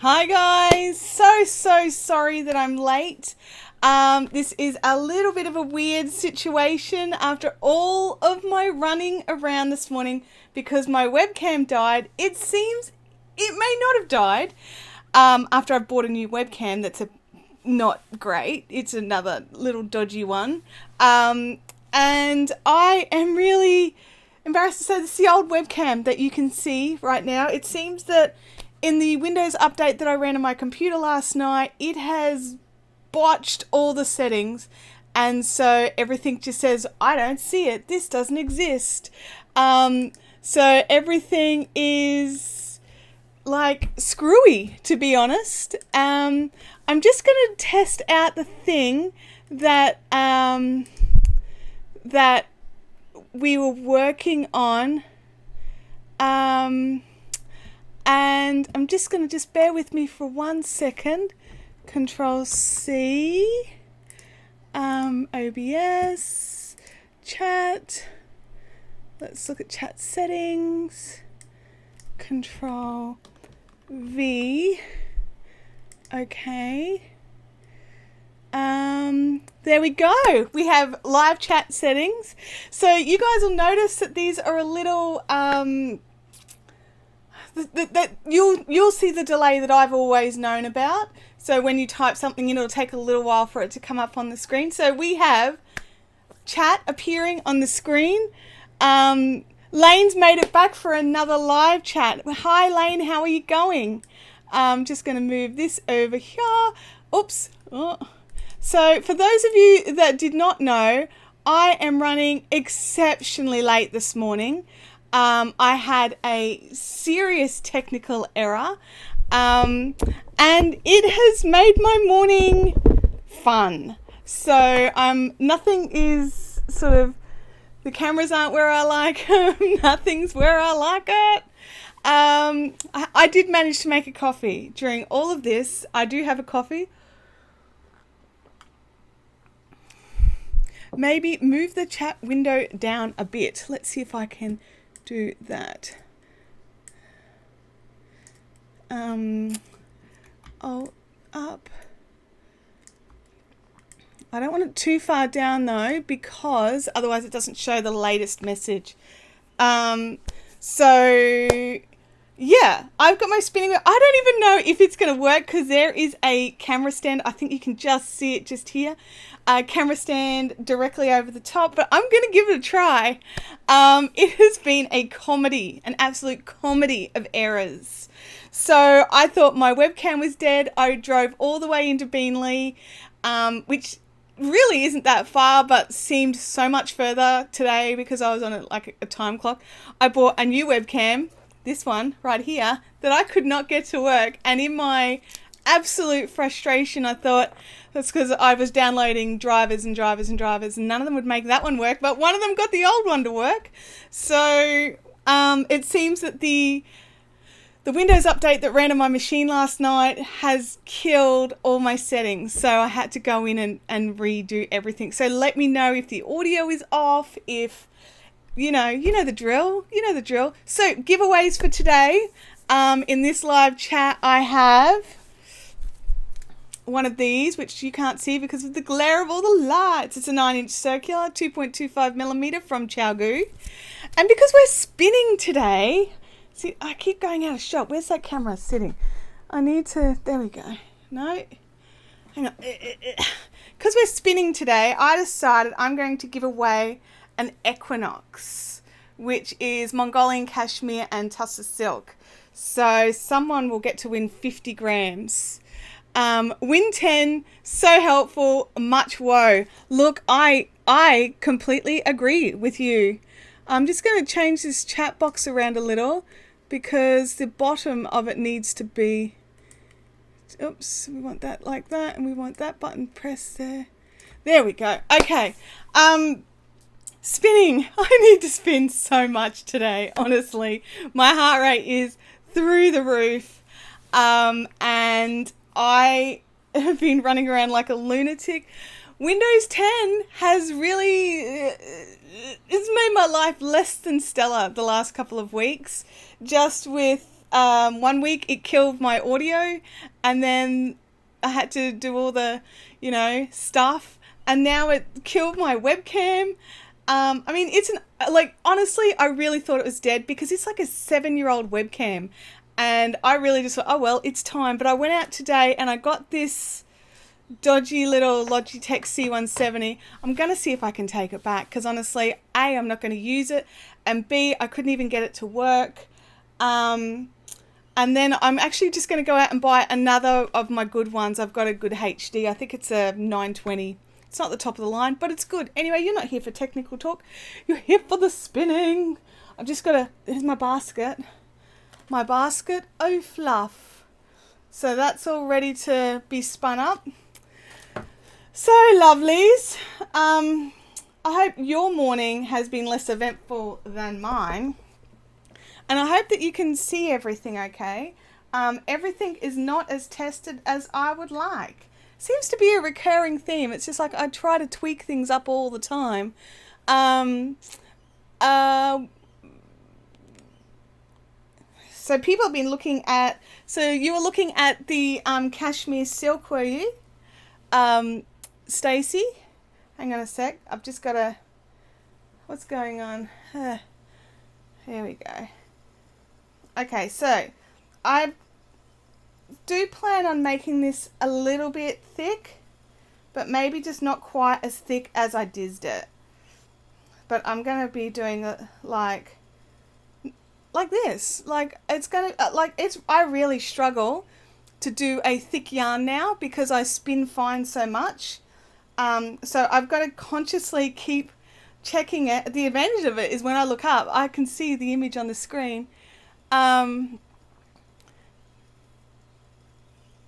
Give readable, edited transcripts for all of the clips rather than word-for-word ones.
Hi guys, so sorry that I'm late. This is a little bit of a weird situation after all of my running around this morning because my webcam died. It seems it may not have died after I've bought a new webcam that's not great. It's another little dodgy one. And I am really embarrassed to say this is the old webcam that you can see right now. It seems that in the Windows update that I ran on my computer last night, it has botched all the settings, and so everything just says, I don't see it, this doesn't exist. So everything is like screwy, to be honest. I'm just going to test out the thing that that we were working on. And I'm just going to bear with me for 1 second. Control C, OBS, chat. Let's look at chat settings. Control V. Okay. There we go. We have live chat settings. So you guys will notice that these are a little that you'll see the delay that I've always known about. So when you type something in, it'll take a little while for it to come up on the screen. So we have chat appearing on the screen. Lane's made it back for another live chat. Hi Lane, how are you going? I'm just going to move this over here. Oops. Oh. So for those of you that did not know, I am running exceptionally late this morning. I had a serious technical error, and it has made my morning fun. So nothing is sort of, the cameras aren't where I like them, nothing's where I like it. I did manage to make a coffee during all of this. I do have a coffee. Maybe move the chat window down a bit. Let's see if I can do that. Up. I don't want it too far down though, because otherwise it doesn't show the latest message. So yeah, I've got my spinning wheel. I don't even know if it's going to work because there is a camera stand. I think you can just see it just here. A camera stand directly over the top, but I'm going to give it a try. It has been a comedy, an absolute comedy of errors. So I thought my webcam was dead. I drove all the way into Beanley, which really isn't that far, but seemed so much further today because I was on a time clock. I bought a new webcam, this one right here, that I could not get to work. And in my absolute frustration, I thought that's because I was downloading drivers and none of them would make that one work, but one of them got the old one to work. So it seems that the Windows update that ran on my machine last night has killed all my settings, so I had to go in and redo everything. So let me know if the audio is off, if you know the drill. So giveaways for today. In this live chat I have one of these, which you can't see because of the glare of all the lights. It's a 9-inch circular, 2.25mm from Xiaogu. And because we're spinning today, see, I keep going out of shot. Where's that camera sitting? I need to, there we go. No, hang on. Because we're spinning today, I decided I'm going to give away an Equinox, which is Mongolian cashmere and tussar silk. So someone will get to win 50 grams. Win 10, so helpful, much woe. Look, I completely agree with you. I'm just going to change this chat box around a little because the bottom of it needs to be, oops, we want that like that, and we want that button pressed there. There we go. Okay. Spinning. I need to spin so much today, honestly. My heart rate is through the roof. And I have been running around like a lunatic. Windows 10 has really, it's made my life less than stellar the last couple of weeks, just with 1 week it killed my audio, and then I had to do all the, stuff, and now it killed my webcam. I mean, honestly, I really thought it was dead because it's like a 7-year-old webcam, and I really just thought, oh well, it's time. But I went out today and I got this dodgy little Logitech C170. I'm going to see if I can take it back because honestly, A, I'm not going to use it, and B, I couldn't even get it to work. And then I'm actually just going to go out and buy another of my good ones. I've got a good HD. I think it's a 920. It's not the top of the line, but it's good. Anyway, you're not here for technical talk. You're here for the spinning. I've just got to... Here's my basket. My basket, oh fluff. So that's all ready to be spun up. So, lovelies, I hope your morning has been less eventful than mine. And I hope that you can see everything okay. Everything is not as tested as I would like. Seems to be a recurring theme. It's just like I try to tweak things up all the time. So people have been looking at... So you were looking at the cashmere silk, were you? Stacey? Hang on a sec. I've just got to... What's going on? Here we go. Okay, so I do plan on making this a little bit thick, but maybe just not quite as thick as I dizzed it. But I'm going to be doing it like this. Like it's going to, I really struggle to do a thick yarn now because I spin fine so much. So I've got to consciously keep checking it. The advantage of it is when I look up, I can see the image on the screen.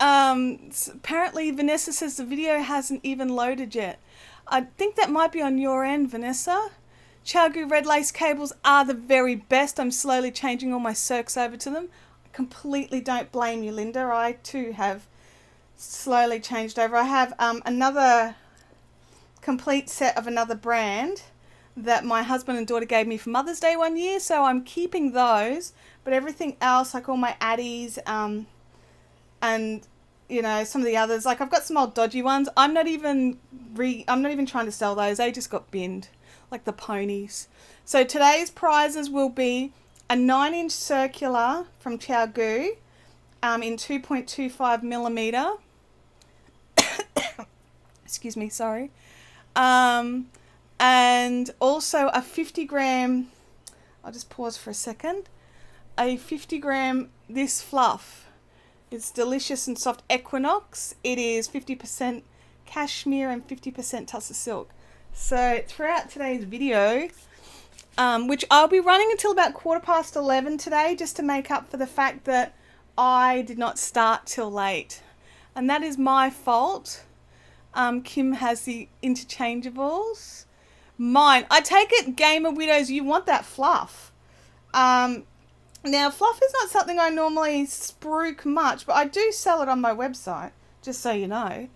Apparently Vanessa says the video hasn't even loaded yet. I think that might be on your end, Vanessa. Chalgu red lace cables are the very best. I'm slowly changing all my circs over to them. I completely don't blame you, Linda. I too have slowly changed over. I have another complete set of another brand that my husband and daughter gave me for Mother's Day 1 year, so I'm keeping those. But everything else, like all my Addies, and some of the others, like I've got some old dodgy ones. I'm not even trying to sell those. They just got binned, like the ponies. So today's prizes will be a 9-inch circular from Chalgu, in 2.25 millimeter. Excuse me, sorry. And also a 50 gram. I'll just pause for a second. A 50 gram this fluff. It's delicious and soft Equinox. It is 50% cashmere and 50% tussar silk. So throughout today's video, which I'll be running until about 11:15 today, just to make up for the fact that I did not start till late, and that is my fault. Kim has the interchangeables. Mine, I take it, Gamer Widows, you want that fluff. Now, fluff is not something I normally spruik much, but I do sell it on my website, just so you know.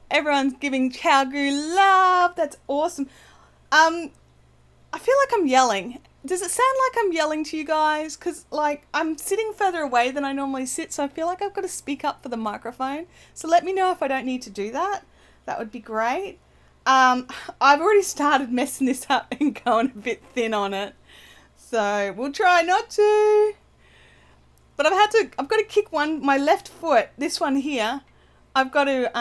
Everyone's giving Chalgu love. That's awesome. I feel like I'm yelling. Does it sound like I'm yelling to you guys? Because, I'm sitting further away than I normally sit, so I feel like I've got to speak up for the microphone. So let me know if I don't need to do that. That would be great. I've already started messing this up and going a bit thin on it. So we'll try not to. But I've got to kick my left foot, this one here. I've got to,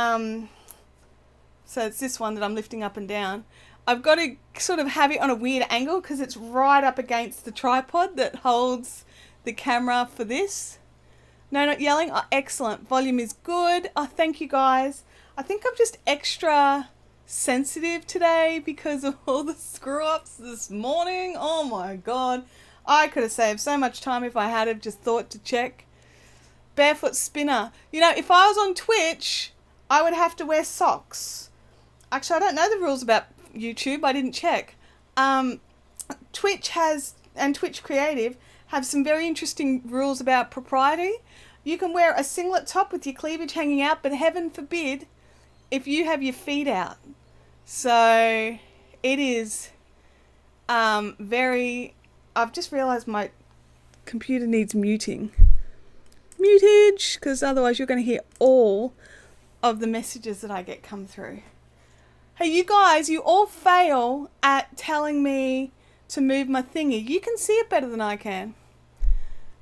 so it's this one that I'm lifting up and down. I've got to sort of have it on a weird angle because it's right up against the tripod that holds the camera for this. No, not yelling. Oh, excellent. Volume is good. Oh, thank you guys. I think I'm just extra sensitive today because of all the screw-ups this morning. Oh my God. I could have saved so much time if I had have just thought to check. Barefoot spinner. If I was on Twitch, I would have to wear socks. Actually, I don't know the rules about YouTube. I didn't check. Twitch and Twitch Creative have some very interesting rules about propriety. You can wear a singlet top with your cleavage hanging out, but heaven forbid if you have your feet out. So it is very... I've just realised my computer needs muting. Mutage, because otherwise you're going to hear all of the messages that I get come through. Hey, you guys, you all fail at telling me to move my thingy. You can see it better than I can.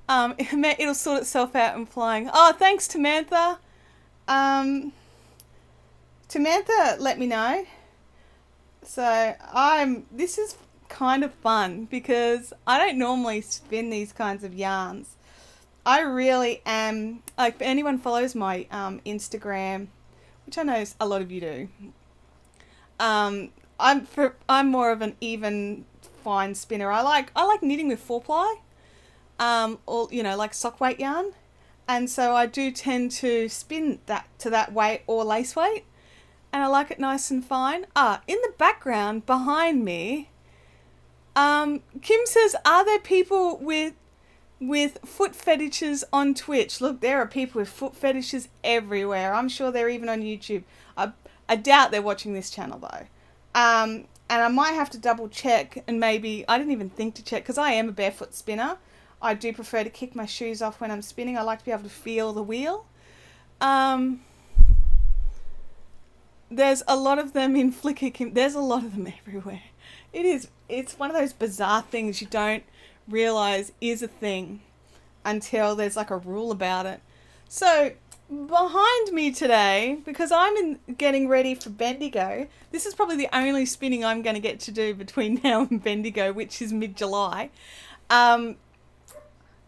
It'll sort itself out in flying. Oh, thanks, Tamantha. Tamantha let me know. So this is kind of fun because I don't normally spin these kinds of yarns. I really am, like, if anyone follows my Instagram, which I know a lot of you do, I'm more of an even fine spinner. I like knitting with 4-ply, or like sock weight yarn, and so I do tend to spin that to that weight or lace weight, and I like it nice and fine. In the background behind me, Kim says, are there people with foot fetishes on Twitch? Look, there are people with foot fetishes everywhere. I'm sure they're even on YouTube. I doubt they're watching this channel though. And I might have to double check, and maybe, I didn't even think to check, because I am a barefoot spinner. I do prefer to kick my shoes off when I'm spinning. I like to be able to feel the wheel. There's a lot of them in Flickr, Kim. There's a lot of them everywhere. It's one of those bizarre things you don't realize is a thing until there's like a rule about it. So behind me today, because I'm getting ready for Bendigo, this is probably the only spinning I'm going to get to do between now and Bendigo, which is mid-July.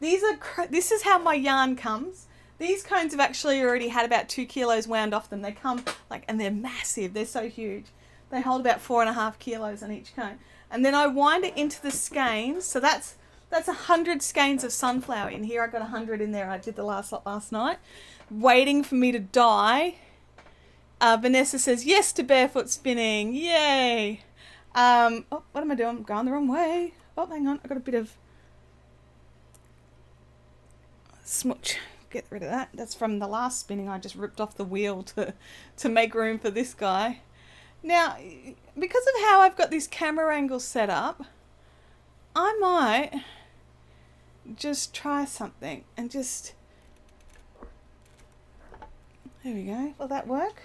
This is how my yarn comes. These cones have actually already had about 2 kilos wound off them. They come and they're massive. They're so huge. They hold about 4.5 kilos on each cone. And then I wind it into the skeins. So that's 100 skeins of sunflower in here. I got 100 in there. I did the last lot last night, waiting for me to dye. Vanessa says yes to barefoot spinning. Yay! Oh, what am I doing? I'm going the wrong way. Oh, hang on. I got a bit of smudge. Get rid of that. That's from the last spinning. I just ripped off the wheel to make room for this guy. Now, because of how I've got this camera angle set up, I might just try something and just... There we go. Will that work?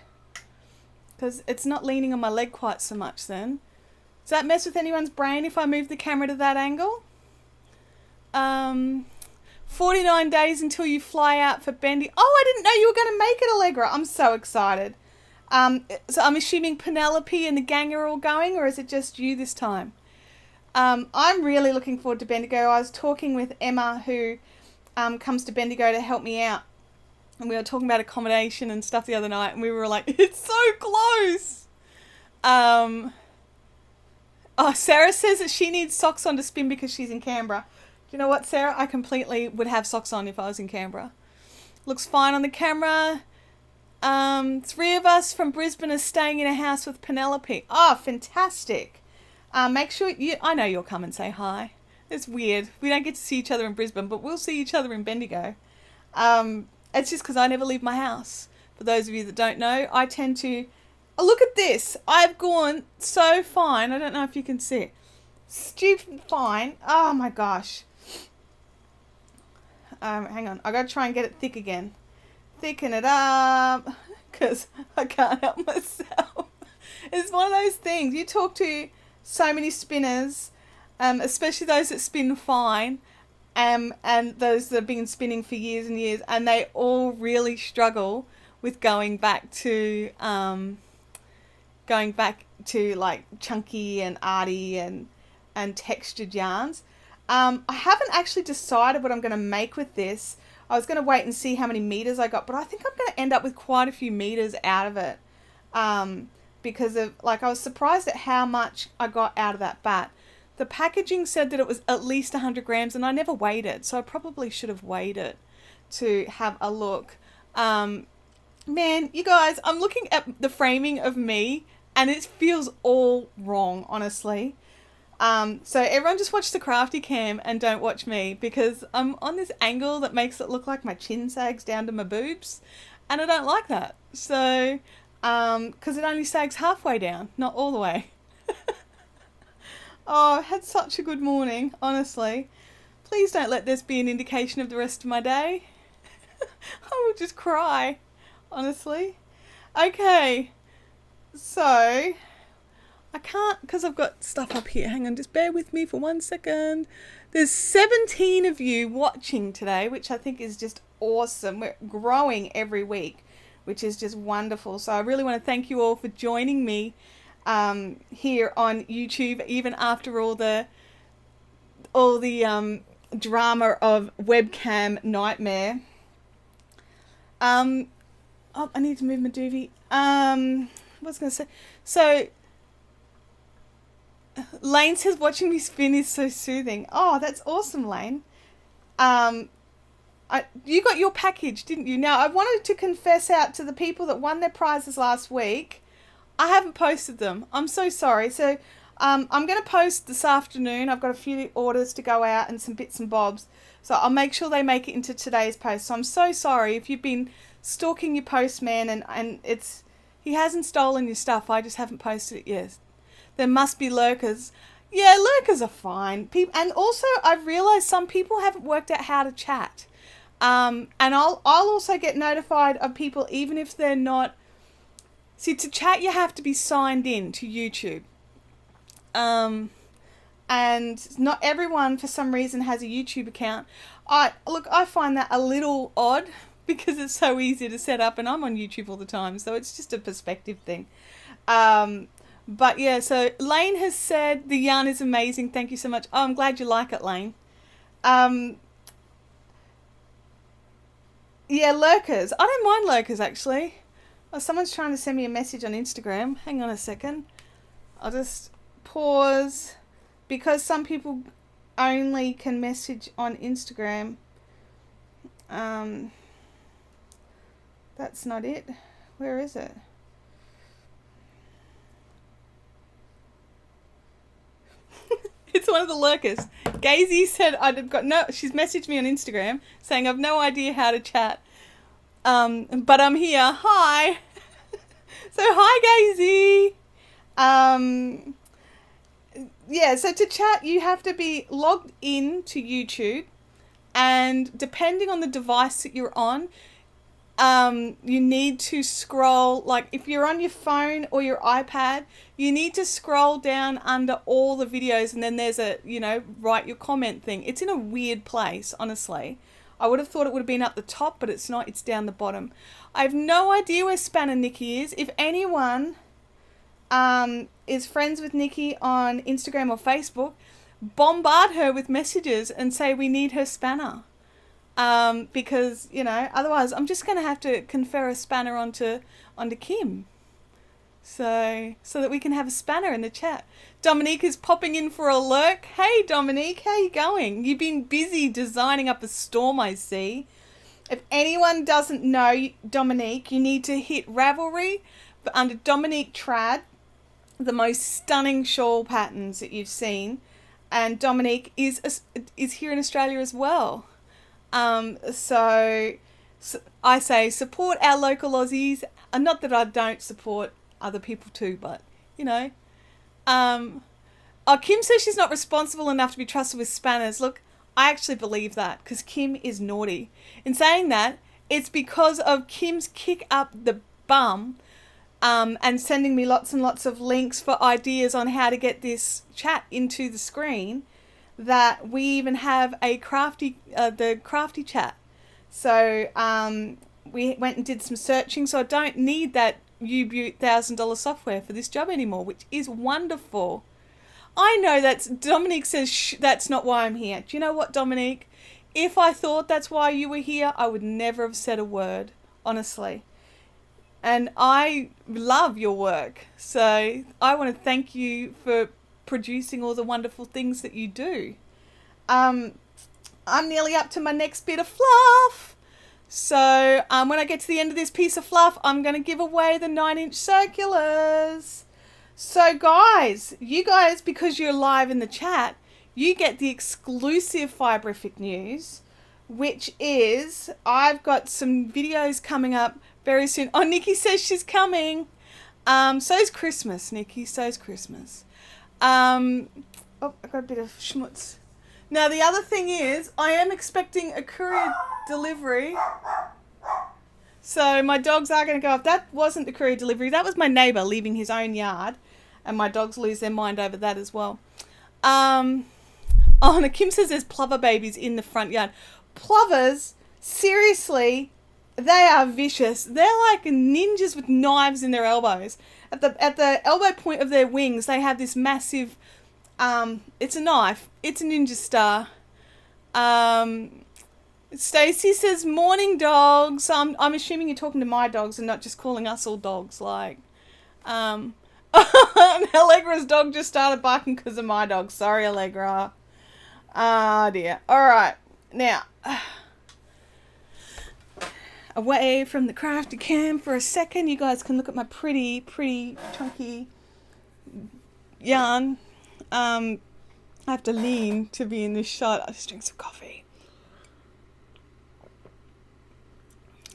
Because it's not leaning on my leg quite so much then. Does that mess with anyone's brain if I move the camera to that angle? 49 days until you fly out for Bendy. Oh, I didn't know you were going to make it, Allegra. I'm so excited. So I'm assuming Penelope and the gang are all going, or is it just you this time? I'm really looking forward to Bendigo. I was talking with Emma, who comes to Bendigo to help me out. And we were talking about accommodation and stuff the other night, and we were like, it's so close. Oh, Sarah says that she needs socks on to spin because she's in Canberra. Do you know what, Sarah? I completely would have socks on if I was in Canberra. Looks fine on the camera. 3 of us from Brisbane are staying in a house with Penelope. Oh, fantastic. Make sure I know you'll come and say hi. It's weird. We don't get to see each other in Brisbane, but we'll see each other in Bendigo. It's just because I never leave my house. For those of you that don't know, I tend to... Oh, look at this. I've gone so fine. I don't know if you can see it. Stupid fine. Oh my gosh. Hang on. I got to try and get it thick again. Thicken it up. Because I can't help myself. It's one of those things. You talk to so many spinners, especially those that spin fine, and those that have been spinning for years and years, and they all really struggle with going back to like chunky and arty and textured yarns. I haven't actually decided what I'm going to make with this. I was going to wait and see how many meters I got, but I think I'm going to end up with quite a few meters out of it. Because of, I was surprised at how much I got out of that bat. The packaging said that it was at least 100 grams, and I never weighed it, so I probably should have weighed it to have a look. Man, you guys, I'm looking at the framing of me, and it feels all wrong, honestly. So everyone just watch the crafty cam and don't watch me, because I'm on this angle that makes it look like my chin sags down to my boobs, and I don't like that. So, because it only sags halfway down, not all the way. Oh, I've had such a good morning, honestly. Please don't let this be an indication of the rest of my day. I will just cry, honestly. Okay, so I can't, because I've got stuff up here. Hang on, just bear with me for 1 second. There's 17 of you watching today, which I think is just awesome. We're growing every week, which is just wonderful. So I really want to thank you all for joining me here on YouTube, even after all the drama of webcam nightmare. Oh, I need to move my doobie. What was I going to say? So, Lane says watching me spin is so soothing. Oh, that's awesome, Lane. You got your package, didn't you? Now, I wanted to confess out to the people that won their prizes last week. I haven't posted them. I'm so sorry. So, I'm going to post this afternoon. I've got a few orders to go out and some bits and bobs. So, I'll make sure they make it into today's post. So, I'm so sorry if you've been stalking your postman and he hasn't stolen your stuff. I just haven't posted it yet. There must be lurkers. Yeah, lurkers are fine. And also, I've realised some people haven't worked out how to chat. And I'll also get notified of people even if they're not. See, to chat you have to be signed in to YouTube. And not everyone for some reason has a YouTube account. I find that a little odd because it's so easy to set up, and I'm on YouTube all the time, so it's just a perspective thing. But yeah, so Lane has said the yarn is amazing. Thank you so much. Oh, I'm glad you like it, Lane. Yeah, lurkers. I don't mind lurkers, actually. Oh, someone's trying to send me a message on Instagram. Hang on a second. I'll just pause because some people only can message on Instagram. That's not it. Where is it? It's one of the lurkers. Gazy said she's messaged me on Instagram saying I've no idea how to chat. But I'm here. Hi. So hi, Gazy. Yeah, so to chat you have to be logged in to YouTube, and depending on the device that you're on, you need to scroll, like if you're on your phone or your iPad, you need to scroll down under all the videos, and then there's a, write your comment thing. It's in a weird place, honestly. I would have thought it would have been up the top, but it's not. It's down the bottom. I have no idea where Spanner Nikki is. If anyone is friends with Nikki on Instagram or Facebook, bombard her with messages and say we need her spanner. Because, otherwise I'm just going to have to confer a spanner onto Kim. So that we can have a spanner in the chat. Dominique is popping in for a lurk. Hey, Dominique, how you going? You've been busy designing up a storm, I see. If anyone doesn't know Dominique, you need to hit Ravelry under Dominique Trad, the most stunning shawl patterns that you've seen. And Dominique is here in Australia as well. So I say support our local Aussies. And not that I don't support other people too, but, Kim says she's not responsible enough to be trusted with spanners. Look, I actually believe that because Kim is naughty. In saying that, it's because of Kim's kick up the bum and sending me lots and lots of links for ideas on how to get this chat into the screen that we even have a the crafty chat. So we went and did some searching, so I don't need that U-Butte $1,000 software for this job anymore, which is wonderful. I know Dominique says that's not why I'm here. Do you know what, Dominique? If I thought that's why you were here, I would never have said a word, honestly. And I love your work, so I want to thank you for producing all the wonderful things that you do. I'm nearly up to my next bit of fluff. So when I get to the end of this piece of fluff, I'm going to give away the 9-inch circulars. So guys, because you're live in the chat, you get the exclusive Fibrific news, which is I've got some videos coming up very soon. Oh, Nikki says she's coming. So's Christmas, Nikki. So's Christmas. Oh, I got a bit of schmutz. Now, the other thing is, I am expecting a courier delivery. So my dogs are going to go off. That wasn't the courier delivery. That was my neighbour leaving his own yard. And my dogs lose their mind over that as well. Oh, and Kim says there's plover babies in the front yard. Plovers, seriously, they are vicious. They're like ninjas with knives in their elbows. At the elbow point of their wings, they have this massive, it's a knife. It's a ninja star. Stacey says, morning dogs. I'm assuming you're talking to my dogs and not just calling us all dogs. Like, Allegra's dog just started barking because of my dog. Sorry, Allegra. Ah, dear. All right. Now, away from the crafty cam for a second. You guys can look at my pretty chunky yarn. I have to lean to be in this shot. I'll just drink some coffee.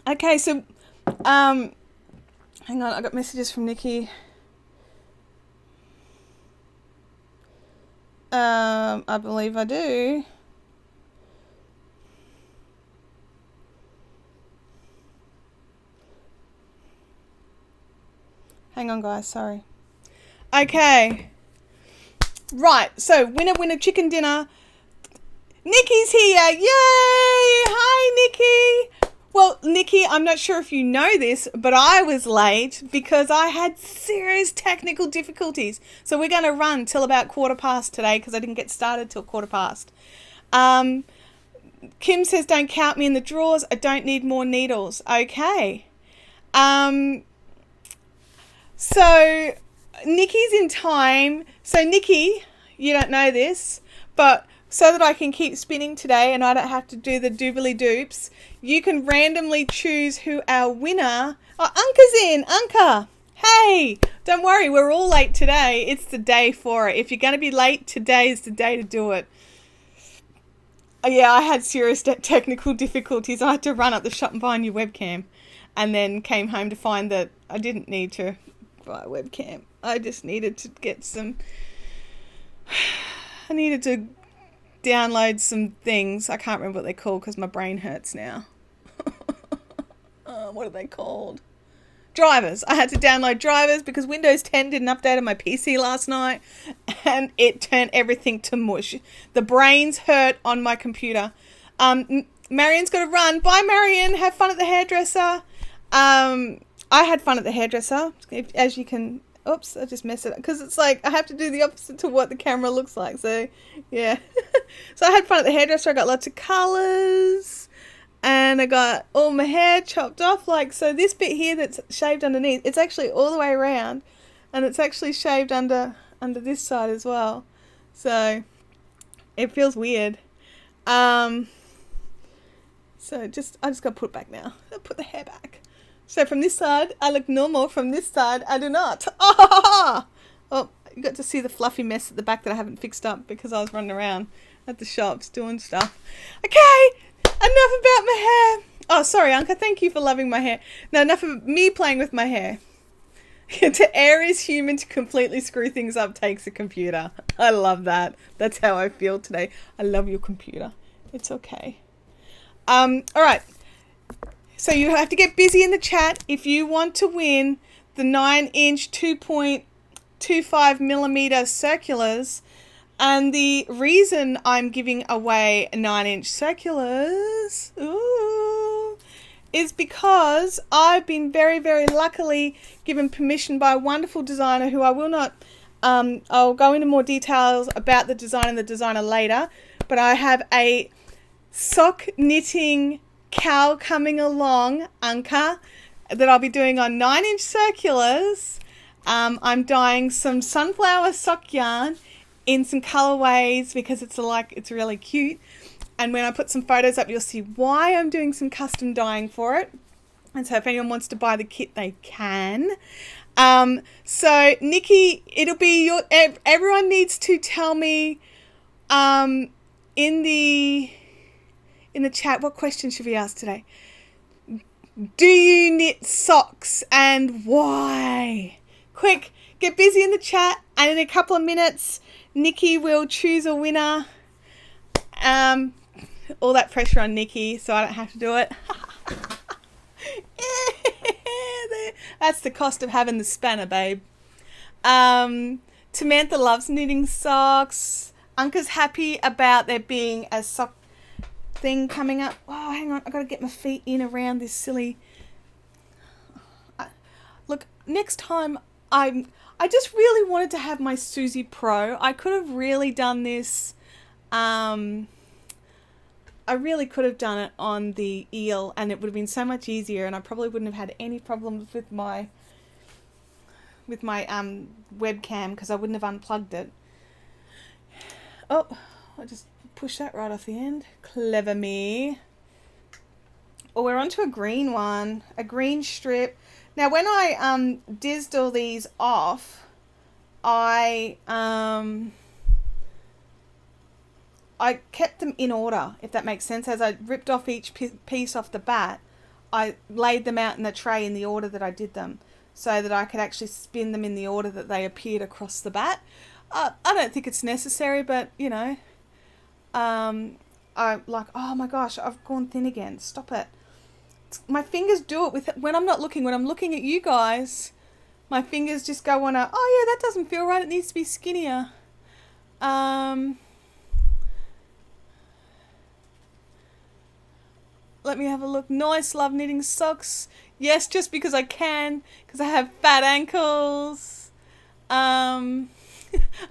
Okay, so, hang on. I got messages from Nikki. I believe I do. Hang on, guys. Sorry. Okay. Right. So, winner, chicken dinner. Nikki's here. Yay! Hi, Nikki. Well, Nikki, I'm not sure if you know this, but I was late because I had serious technical difficulties. So we're going to run till about 1:15 today because I didn't get started till 1:15. Kim says, don't count me in the drawers. I don't need more needles. Okay. So Nikki's in time. So Nikki, you don't know this, but so that I can keep spinning today and I don't have to do the doobly doops, you can randomly choose who our winner... Oh, Anka's in! Anka! Hey! Don't worry, we're all late today. It's the day for it. If you're going to be late, today is the day to do it. Oh, yeah, I had serious technical difficulties. I had to run up the shop and buy a new webcam and then came home to find that I didn't need to buy a webcam. I just needed to get some... I needed to download some things. I can't remember what they're called because my brain hurts now. What are they called? Drivers. I had to download drivers because Windows 10 didn't update on my PC last night and it turned everything to mush. The brains hurt on my computer. Marion's got to run. Bye, Marion. Have fun at the hairdresser. I had fun at the hairdresser, as you can... Oops, I just messed it up because it's like I have to do the opposite to what the camera looks like. So, yeah. So I had fun at the hairdresser. I got lots of colours and I got all my hair chopped off. Like, so this bit here that's shaved underneath, it's actually all the way around and it's actually shaved under this side as well. So it feels weird. So I just got to put it back now. I'll put the hair back. So from this side, I look normal. From this side, I do not. Oh, you got to see the fluffy mess at the back that I haven't fixed up because I was running around at the shops doing stuff. Okay, enough about my hair. Oh, sorry, Anka. Thank you for loving my hair. Now, enough of me playing with my hair. To err is human, to completely screw things up takes a computer. I love that. That's how I feel today. I love your computer. It's okay. All right. So you have to get busy in the chat if you want to win the 9-inch 2.25 millimeter circulars. And the reason I'm giving away 9-inch circulars is because I've been very, very luckily given permission by a wonderful designer who I will not, I'll go into more details about the design and the designer later. But I have a sock knitting cowl coming along, Anka, that I'll be doing on 9-inch circulars. I'm dyeing some sunflower sock yarn in some colorways because it's really cute. And when I put some photos up, you'll see why I'm doing some custom dyeing for it. And so if anyone wants to buy the kit, they can. So Nikki, it'll be everyone needs to tell me in the chat, what question should we ask today? Do you knit socks and why? Quick, get busy in the chat and in a couple of minutes, Nikki will choose a winner All that pressure on Nikki, so I don't have to do it. That's the cost of having the spanner, babe. Samantha loves knitting socks. Unca's happy about there being a sock thing coming up. Oh, hang on. I've got to get my feet in around this silly... Look, next time I just really wanted to have my Susie Pro. I could have really done this. I really could have done it on the eel and it would have been so much easier and I probably wouldn't have had any problems with my webcam because I wouldn't have unplugged it. Oh, I just pushed that right off the end. Clever me. Oh, we're onto a green one. A green strip. Now, when I dizzed all these off, I kept them in order, if that makes sense. As I ripped off each piece off the bat, I laid them out in the tray in the order that I did them, so that I could actually spin them in the order that they appeared across the bat. I don't think it's necessary, but, you know, I like, oh my gosh, I've gone thin again. Stop it. My fingers do it when I'm not looking. When I'm looking at you guys, my fingers just go on a, oh yeah, that doesn't feel right. It needs to be skinnier. Let me have a look. Nice, love knitting socks. Yes, just because I can, because I have fat ankles. I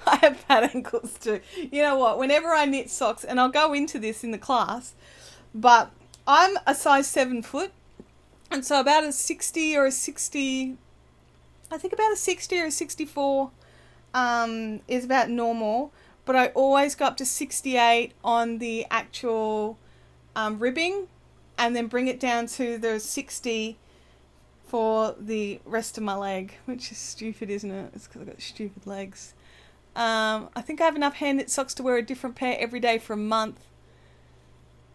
have fat ankles too. You know what? Whenever I knit socks, and I'll go into this in the class, but I'm a size 7 foot, and so about a 60 or a 60, I think about a 60 or a 64 is about normal, but I always go up to 68 on the actual ribbing, and then bring it down to the 60 for the rest of my leg, which is stupid, isn't it? It's because I've got stupid legs. I think I have enough hand knit socks to wear a different pair every day for a month.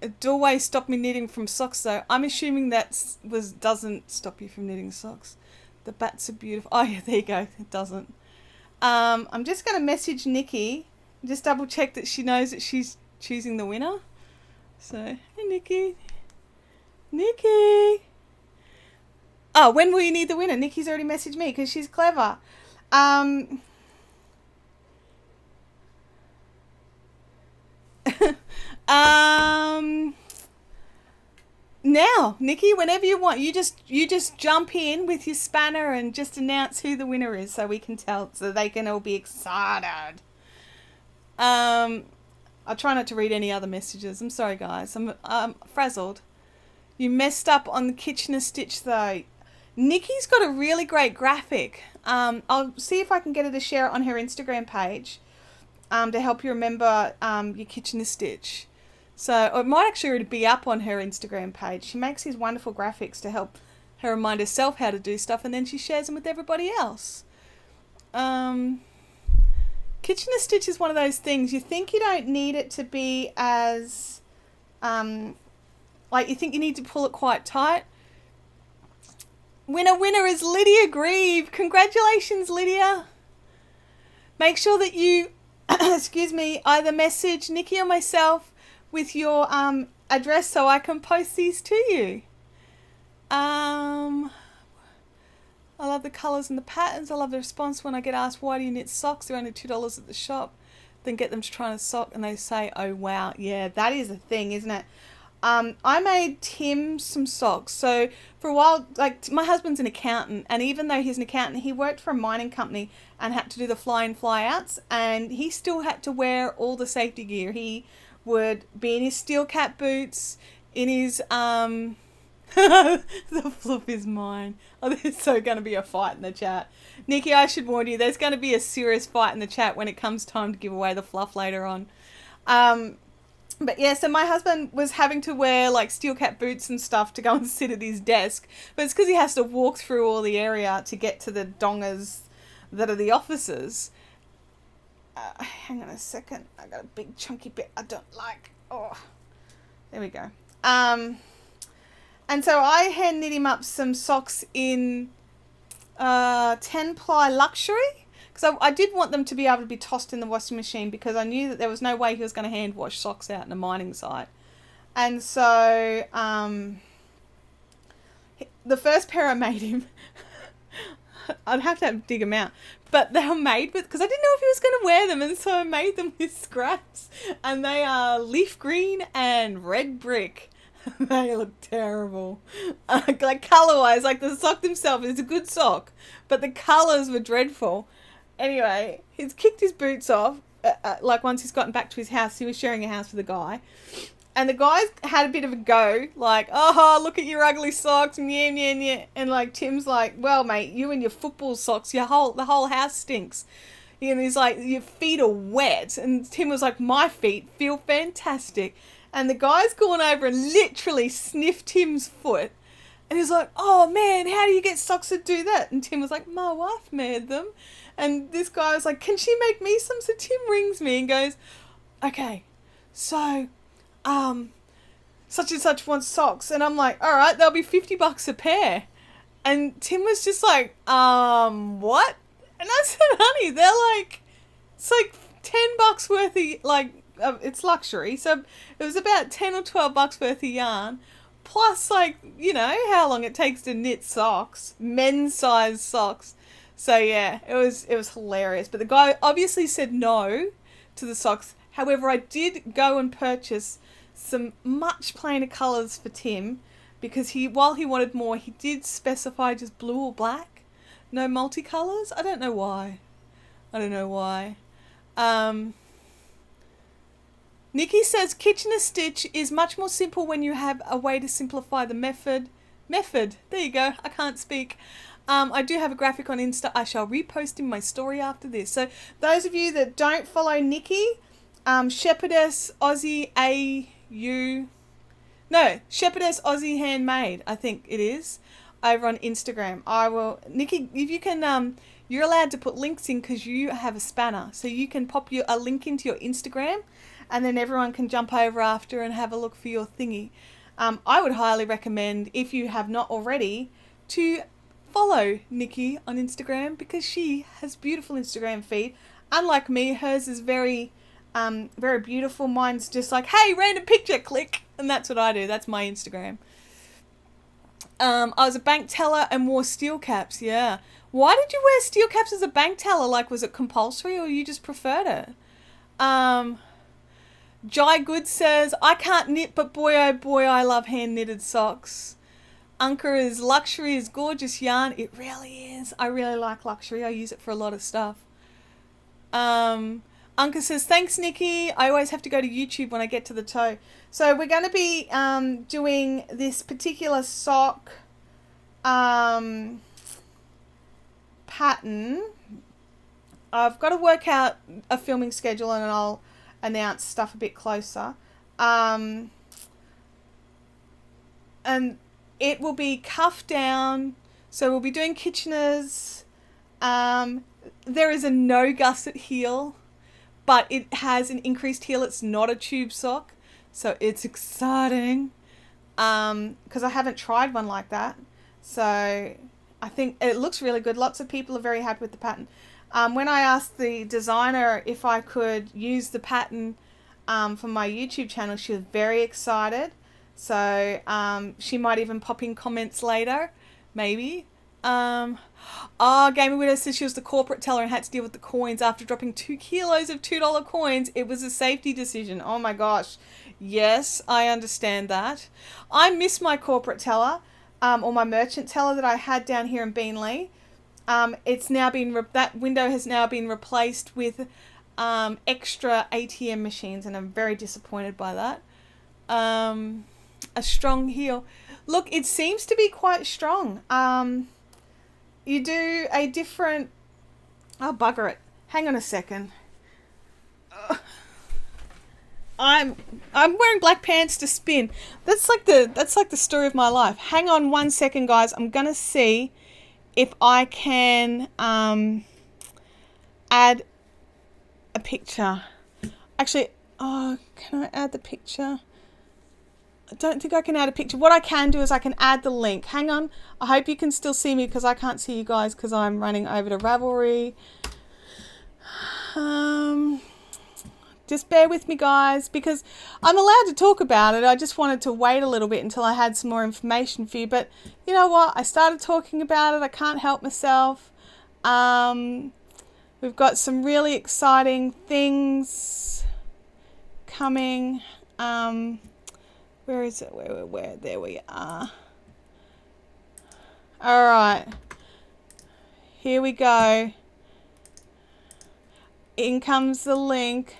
It always stopped me knitting from socks though. I'm assuming that doesn't stop you from knitting socks. The bats are beautiful. Oh yeah, there you go. It doesn't. I'm just going to message Nikki. Just double check that she knows that she's choosing the winner. So, hey Nikki. Nikki. Oh, when will you need the winner? Nikki's already messaged me because she's clever. Now, Nikki, whenever you want, you just jump in with your spanner and just announce who the winner is so we can tell, so they can all be excited. I'll try not to read any other messages. I'm sorry, guys. I'm frazzled. You messed up on the Kitchener stitch, though. Nikki's got a really great graphic. I'll see if I can get her to share it on her Instagram page to help you remember your Kitchener stitch. So it might actually already be up on her Instagram page. She makes these wonderful graphics to help her remind herself how to do stuff, and then she shares them with everybody else. Kitchener stitch is one of those things, you think you don't need it to be as, like you think you need to pull it quite tight. Winner is Lydia Grieve. Congratulations, Lydia. Make sure that you, excuse me, either message Nikki or myself with your address so I can post these to you. I love the colours and the patterns. I love the response when I get asked, why do you knit socks? They're only $2 at the shop. Then get them to try on a sock and they say, oh wow, yeah, that is a thing, isn't it? I made Tim some socks. So for a while, like my husband's an accountant, and even though he's an accountant, he worked for a mining company and had to do the fly in fly outs, and he still had to wear all the safety gear. He would be in his steel cap boots, in his the fluff is mine. Oh, there's so going to be a fight in the chat. Nikki, I should warn you, there's going to be a serious fight in the chat when it comes time to give away the fluff later on. But yeah, so my husband was having to wear like steel cap boots and stuff to go and sit at his desk, but it's because he has to walk through all the area to get to the dongers that are the offices. Hang on a second, I got a big chunky bit I don't like. Oh, there we go. And so I hand knit him up some socks in 10 ply luxury, because I did want them to be able to be tossed in the washing machine, because I knew that there was no way he was going to hand wash socks out in a mining site. And so the first pair I made him, I'd have to dig them out, but they were made with, because I didn't know if he was going to wear them, and so I made them with scraps, and they are leaf green and red brick. They look terrible. Like colour-wise, like the sock themselves is a good sock, but the colours were dreadful. Anyway, he's kicked his boots off, like once he's gotten back to his house. He was sharing a house with a guy. And the guys had a bit of a go, like, oh, look at your ugly socks, yeah, yeah, yeah. And like Tim's like, well, mate, you and your football socks, the whole house stinks. And he's like, your feet are wet. And Tim was like, my feet feel fantastic. And the guy's gone over and literally sniffed Tim's foot. And he's like, oh man, how do you get socks that do that? And Tim was like, my wife made them. And this guy was like, can she make me some? So Tim rings me and goes, okay, so such and such wants socks. And I'm like, all right, they'll be $50 a pair. And Tim was just like, what? And I said, honey, they're like, it's like $10 worth of, like, it's luxury. So it was about $10 or $12 worth of yarn. Plus, like, you know, how long it takes to knit socks. Men's size socks. So yeah, it was hilarious. But the guy obviously said no to the socks. However, I did go and purchase some much plainer colours for Tim, because while he wanted more, he did specify just blue or black. No multicolours. I don't know why. Nikki says Kitchener stitch is much more simple when you have a way to simplify the method. There you go. I can't speak. I do have a graphic on Insta. I shall repost in my story after this. So those of you that don't follow Nikki, Shepherdess Aussie Shepherdess Aussie Handmade, I think it is, over on Instagram. I will, Nikki, if you can, you're allowed to put links in because you have a spanner. So you can pop a link into your Instagram, and then everyone can jump over after and have a look for your thingy. I would highly recommend, if you have not already, to follow Nikki on Instagram, because she has beautiful Instagram feed. Unlike me, hers is very beautiful. Mine's just like, hey, random picture, click. And that's what I do. That's my Instagram. I was a bank teller and wore steel caps. Yeah. Why did you wear steel caps as a bank teller? Like, was it compulsory or you just preferred it? Jai Good says, I can't knit, but boy, oh boy, I love hand knitted socks. Unka is luxury is gorgeous yarn. It really is. I really like luxury. I use it for a lot of stuff. Unka says, thanks, Nikki. I always have to go to YouTube when I get to the toe. So we're going to be doing this particular sock pattern. I've got to work out a filming schedule, and I'll announce stuff a bit closer. And it will be cuff down. So we'll be doing Kitcheners. There is a no gusset heel, but it has an increased heel. It's not a tube sock. So it's exciting. Because I haven't tried one like that. So I think it looks really good. Lots of people are very happy with the pattern. When I asked the designer if I could use the pattern for my YouTube channel, she was very excited. So she might even pop in comments later, maybe. Gaming Widow says she was the corporate teller and had to deal with the coins after dropping 2 kilos of $2 coins. It was a safety decision. Oh my gosh. Yes, I understand that. I miss my corporate teller, or my merchant teller that I had down here in Beenleigh. It's now been that window has now been replaced with extra ATM machines, and I'm very disappointed by that. A strong heel. Look, it seems to be quite strong. You do a different... Oh, bugger it. Hang on a second. I'm wearing black pants to spin. That's like the story of my life. Hang on 1 second, guys. I'm gonna see if I can add a picture. Actually, can I add the picture? I don't think I can add a picture. What I can do is I can add the link. Hang on. I hope you can still see me because I can't see you guys because I'm running over to Ravelry. Just bear with me, guys, because I'm allowed to talk about it. I just wanted to wait a little bit until I had some more information for you. But you know what? I started talking about it. I can't help myself. We've got some really exciting things coming. Where is it? Where? There we are. All right. Here we go. In comes the link.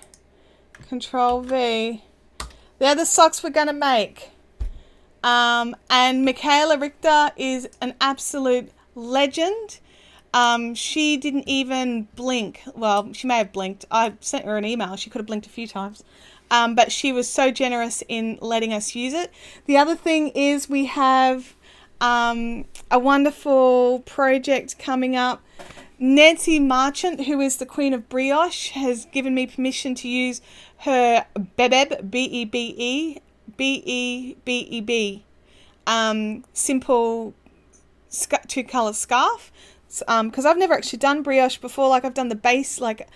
Control V. They're the socks we're going to make. And Michaela Richter is an absolute legend. She didn't even blink. Well, she may have blinked. I sent her an email. She could have blinked a few times. But she was so generous in letting us use it. The other thing is we have a wonderful project coming up. Nancy Marchant, who is the Queen of Brioche, has given me permission to use her Bebeb, B-E-B-E, simple two-colour scarf. Because I've never actually done brioche before. Like, I've done the base. Like,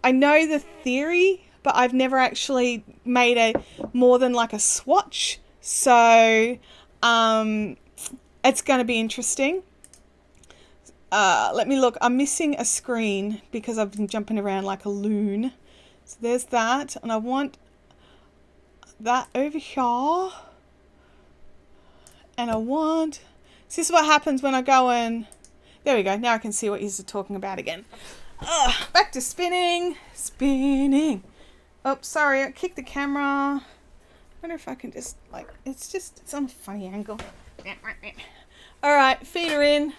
I know the theory, but I've never actually made a more than like a swatch. So it's going to be interesting. Let me look. I'm missing a screen because I've been jumping around like a loon. So there's that. And I want that over here. And I want... So this is what happens when I go in... There we go. Now I can see what you're talking about again. Back to spinning. Spinning. Oh, sorry. I kicked the camera. I wonder if I can just, like... It's on a funny angle. Alright. Feet are in.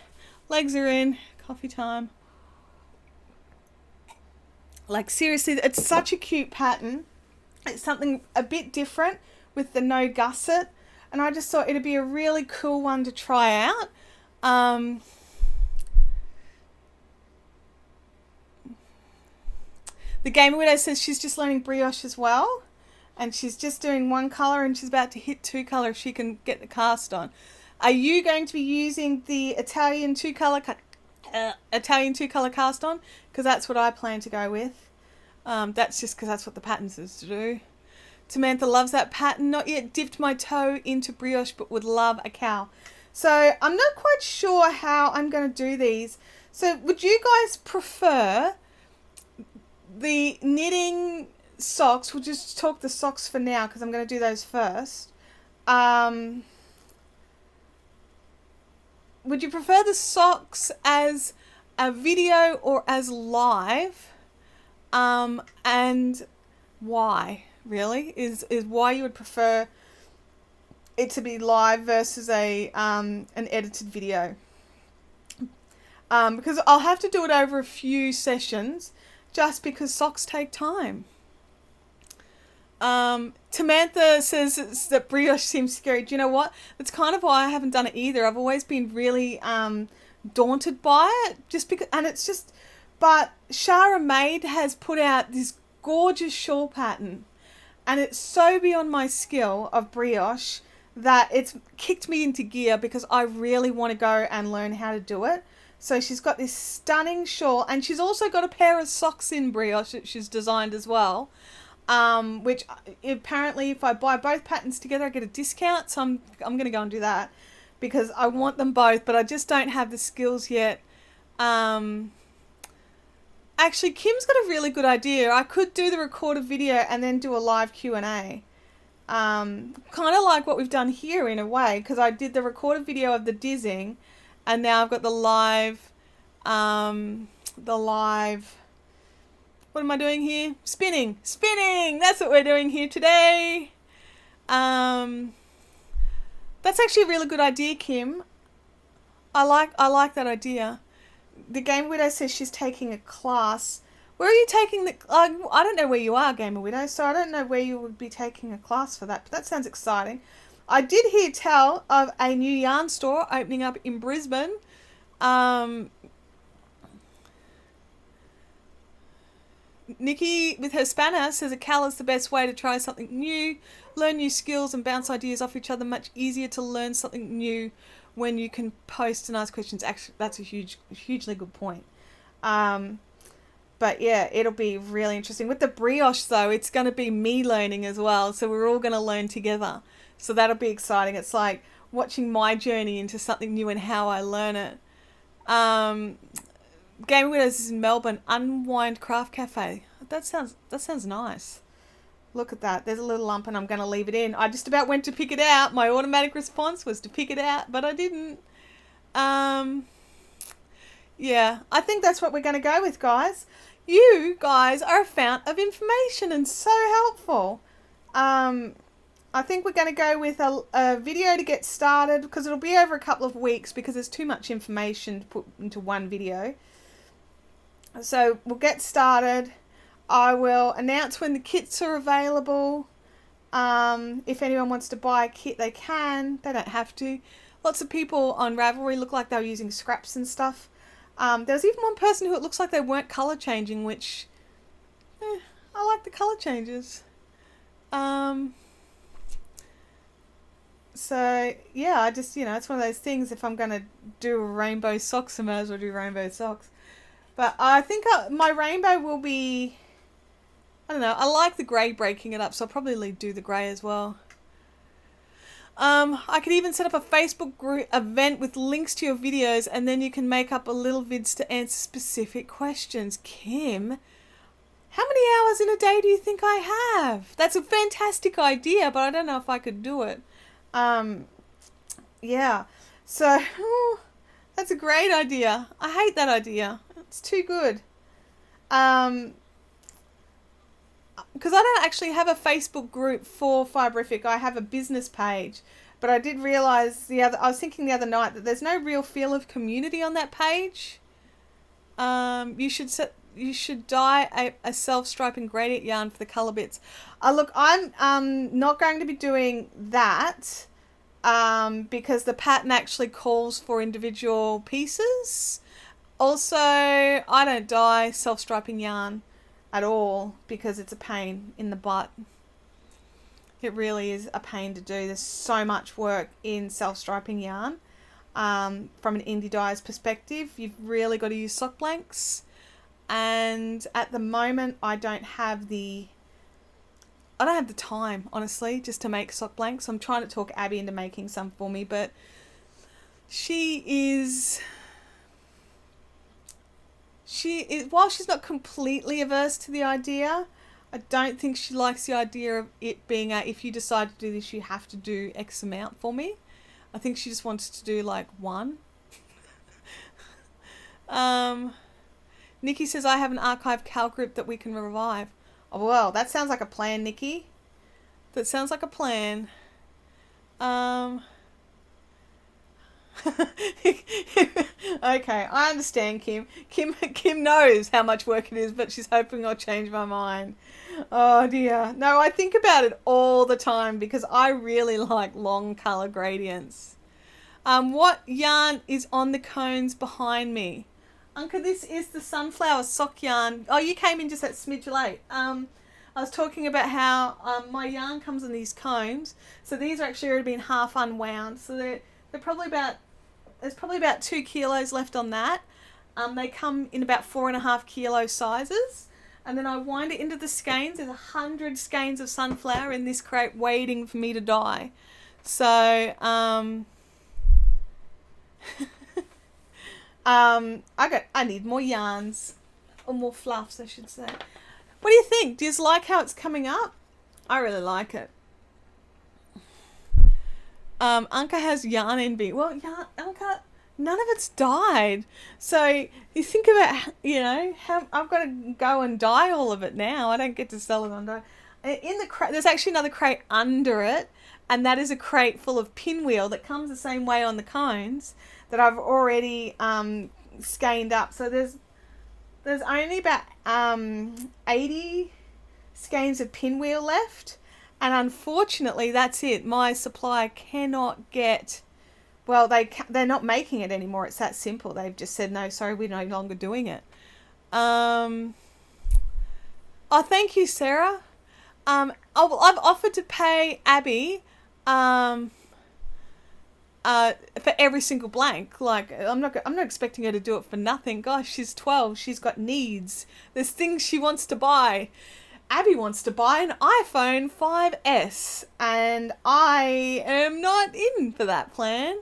Legs are in. Coffee time. Like, seriously, it's such a cute pattern. It's something a bit different with the no gusset. And I just thought it'd be a really cool one to try out. The Gamer Widow says she's just learning brioche as well. And she's just doing one colour and she's about to hit two colour if she can get the cast on. Are you going to be using the Italian two-colour cast on? Because that's what I plan to go with. That's just because that's what the pattern says to do. Samantha loves that pattern. Not yet dipped my toe into brioche, but would love a cowl. So I'm not quite sure how I'm going to do these. So would you guys prefer the knitting socks? We'll just talk the socks for now because I'm going to do those first. Would you prefer the socks as a video or as live? And why, really? Is why you would prefer it to be live versus an edited video? Because I'll have to do it over a few sessions just because socks take time. Samantha says that brioche seems scary. Do you know what? That's kind of why I haven't done it either. I've always been really daunted by it, just because. And it's just, but Shara Maid has put out this gorgeous shawl pattern, and it's so beyond my skill of brioche that it's kicked me into gear because I really want to go and learn how to do it. So she's got this stunning shawl, and she's also got a pair of socks in brioche that she's designed as well. Which apparently if I buy both patterns together I get a discount, so I'm going to go and do that because I want them both, but I just don't have the skills yet. Actually, Kim's got a really good idea. I could do the recorded video and then do a live Q&A. Kind of like what we've done here in a way, because I did the recorded video of the dizzing and now I've got the live what am I doing here? Spinning! That's what we're doing here today. That's actually a really good idea, Kim. I like that idea. The Gamer Widow says she's taking a class. Where are you taking the... I don't know where you are, Gamer Widow, so I don't know where you would be taking a class for that, but that sounds exciting. I did hear tell of a new yarn store opening up in Brisbane. Nikki with her spanner says a cowl is the best way to try something new, learn new skills and bounce ideas off each other. Much easier to learn something new when you can post and ask questions. Actually, that's a hugely good point. But yeah, it'll be really interesting. With the brioche though, it's going to be me learning as well. So we're all going to learn together. So that'll be exciting. It's like watching my journey into something new and how I learn it. Gaming Widows is in Melbourne. Unwind Craft Cafe. That sounds nice. Look at that. There's a little lump and I'm going to leave it in. I just about went to pick it out. My automatic response was to pick it out, but I didn't. Yeah, I think that's what we're going to go with, guys. You guys are a fount of information and so helpful. I think we're going to go with a video to get started because it'll be over a couple of weeks because there's too much information to put into one video. So we'll get started. I will announce when the kits are available. If anyone wants to buy a kit, they can. They don't have to. Lots of people on Ravelry look like they were using scraps and stuff. There was even one person who it looks like they weren't colour changing, which I like the colour changes. So yeah, I just, it's one of those things. If I'm going to do rainbow socks, I might as well do rainbow socks. But I think my rainbow will be, I don't know, I like the grey breaking it up, so I'll probably do the grey as well. I could even set up a Facebook group event with links to your videos, and then you can make up a little vids to answer specific questions. Kim, how many hours in a day do you think I have? That's a fantastic idea, but I don't know if I could do it. Yeah, so that's a great idea. I hate that idea. It's too good. Because I don't actually have a Facebook group for Fibrific. I have a business page. But I did realise I was thinking the other night that there's no real feel of community on that page. You should dye a self-striping gradient yarn for the colour bits. Look, I'm not going to be doing that because the pattern actually calls for individual pieces. Also, I don't dye self-striping yarn at all because it's a pain in the butt. It really is a pain to do. There's so much work in self-striping yarn. From an indie dyer's perspective, you've really got to use sock blanks. And at the moment, I don't have the time, honestly, just to make sock blanks. I'm trying to talk Abby into making some for me, but she is, while she's not completely averse to the idea, I don't think she likes the idea of it being if you decide to do this, you have to do X amount for me. I think she just wants to do like one. Nikki says, I have an archive cal group that we can revive. Oh, well, that sounds like a plan, Nikki. That sounds like a plan. Okay, I understand, Kim. Kim knows how much work it is, but she's hoping I'll change my mind. Oh dear. No, I think about it all the time because I really like long colour gradients. What yarn is on the cones behind me? Uncle, this is the sunflower sock yarn. Oh, you came in just that smidge late. I was talking about how my yarn comes in these cones. So these are actually already been half unwound. So they're probably there's probably about 2 kilos left on that. They come in about 4.5 kilo sizes. And then I wind it into the skeins. There's 100 skeins of sunflower in this crate waiting for me to dye. So, I need more yarns, or more fluffs, I should say. What do you think? Do you like how it's coming up? I really like it. Anka has yarn envy. Well, Anka, none of it's dyed. So you think about, how I've got to go and dye all of it now. I don't get to sell it on dye. In the crate, there's actually another crate under it, and that is a crate full of pinwheel that comes the same way on the cones that I've already skeined up. So there's only about 80 skeins of pinwheel left, and unfortunately that's it. My supplier cannot get, well, they're not making it anymore. It's that simple. They've just said, no, sorry, we're no longer doing it. Oh, thank you, Sarah. I've offered to pay Abby for every single blank. Like, I'm not expecting her to do it for nothing. Gosh, she's 12. She's got needs. There's things she wants to buy. Abby wants to buy an iPhone 5S, and I am not in for that plan.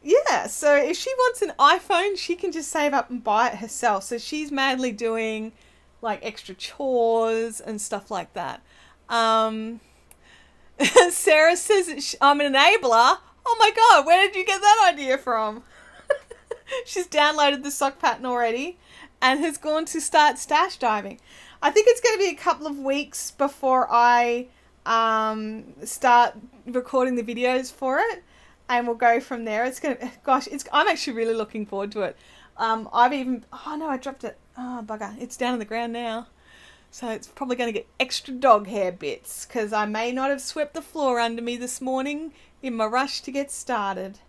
Yeah, so if she wants an iPhone, she can just save up and buy it herself. So she's madly doing like extra chores and stuff like that. Sarah says I'm an enabler. Oh my God, where did you get that idea from? She's downloaded the sock pattern already and has gone to start stash diving. I think it's going to be a couple of weeks before I start recording the videos for it, and we'll go from there. It's going to, gosh, I'm actually really looking forward to it. I dropped it. Oh, bugger. It's down on the ground now. So it's probably going to get extra dog hair bits because I may not have swept the floor under me this morning in my rush to get started.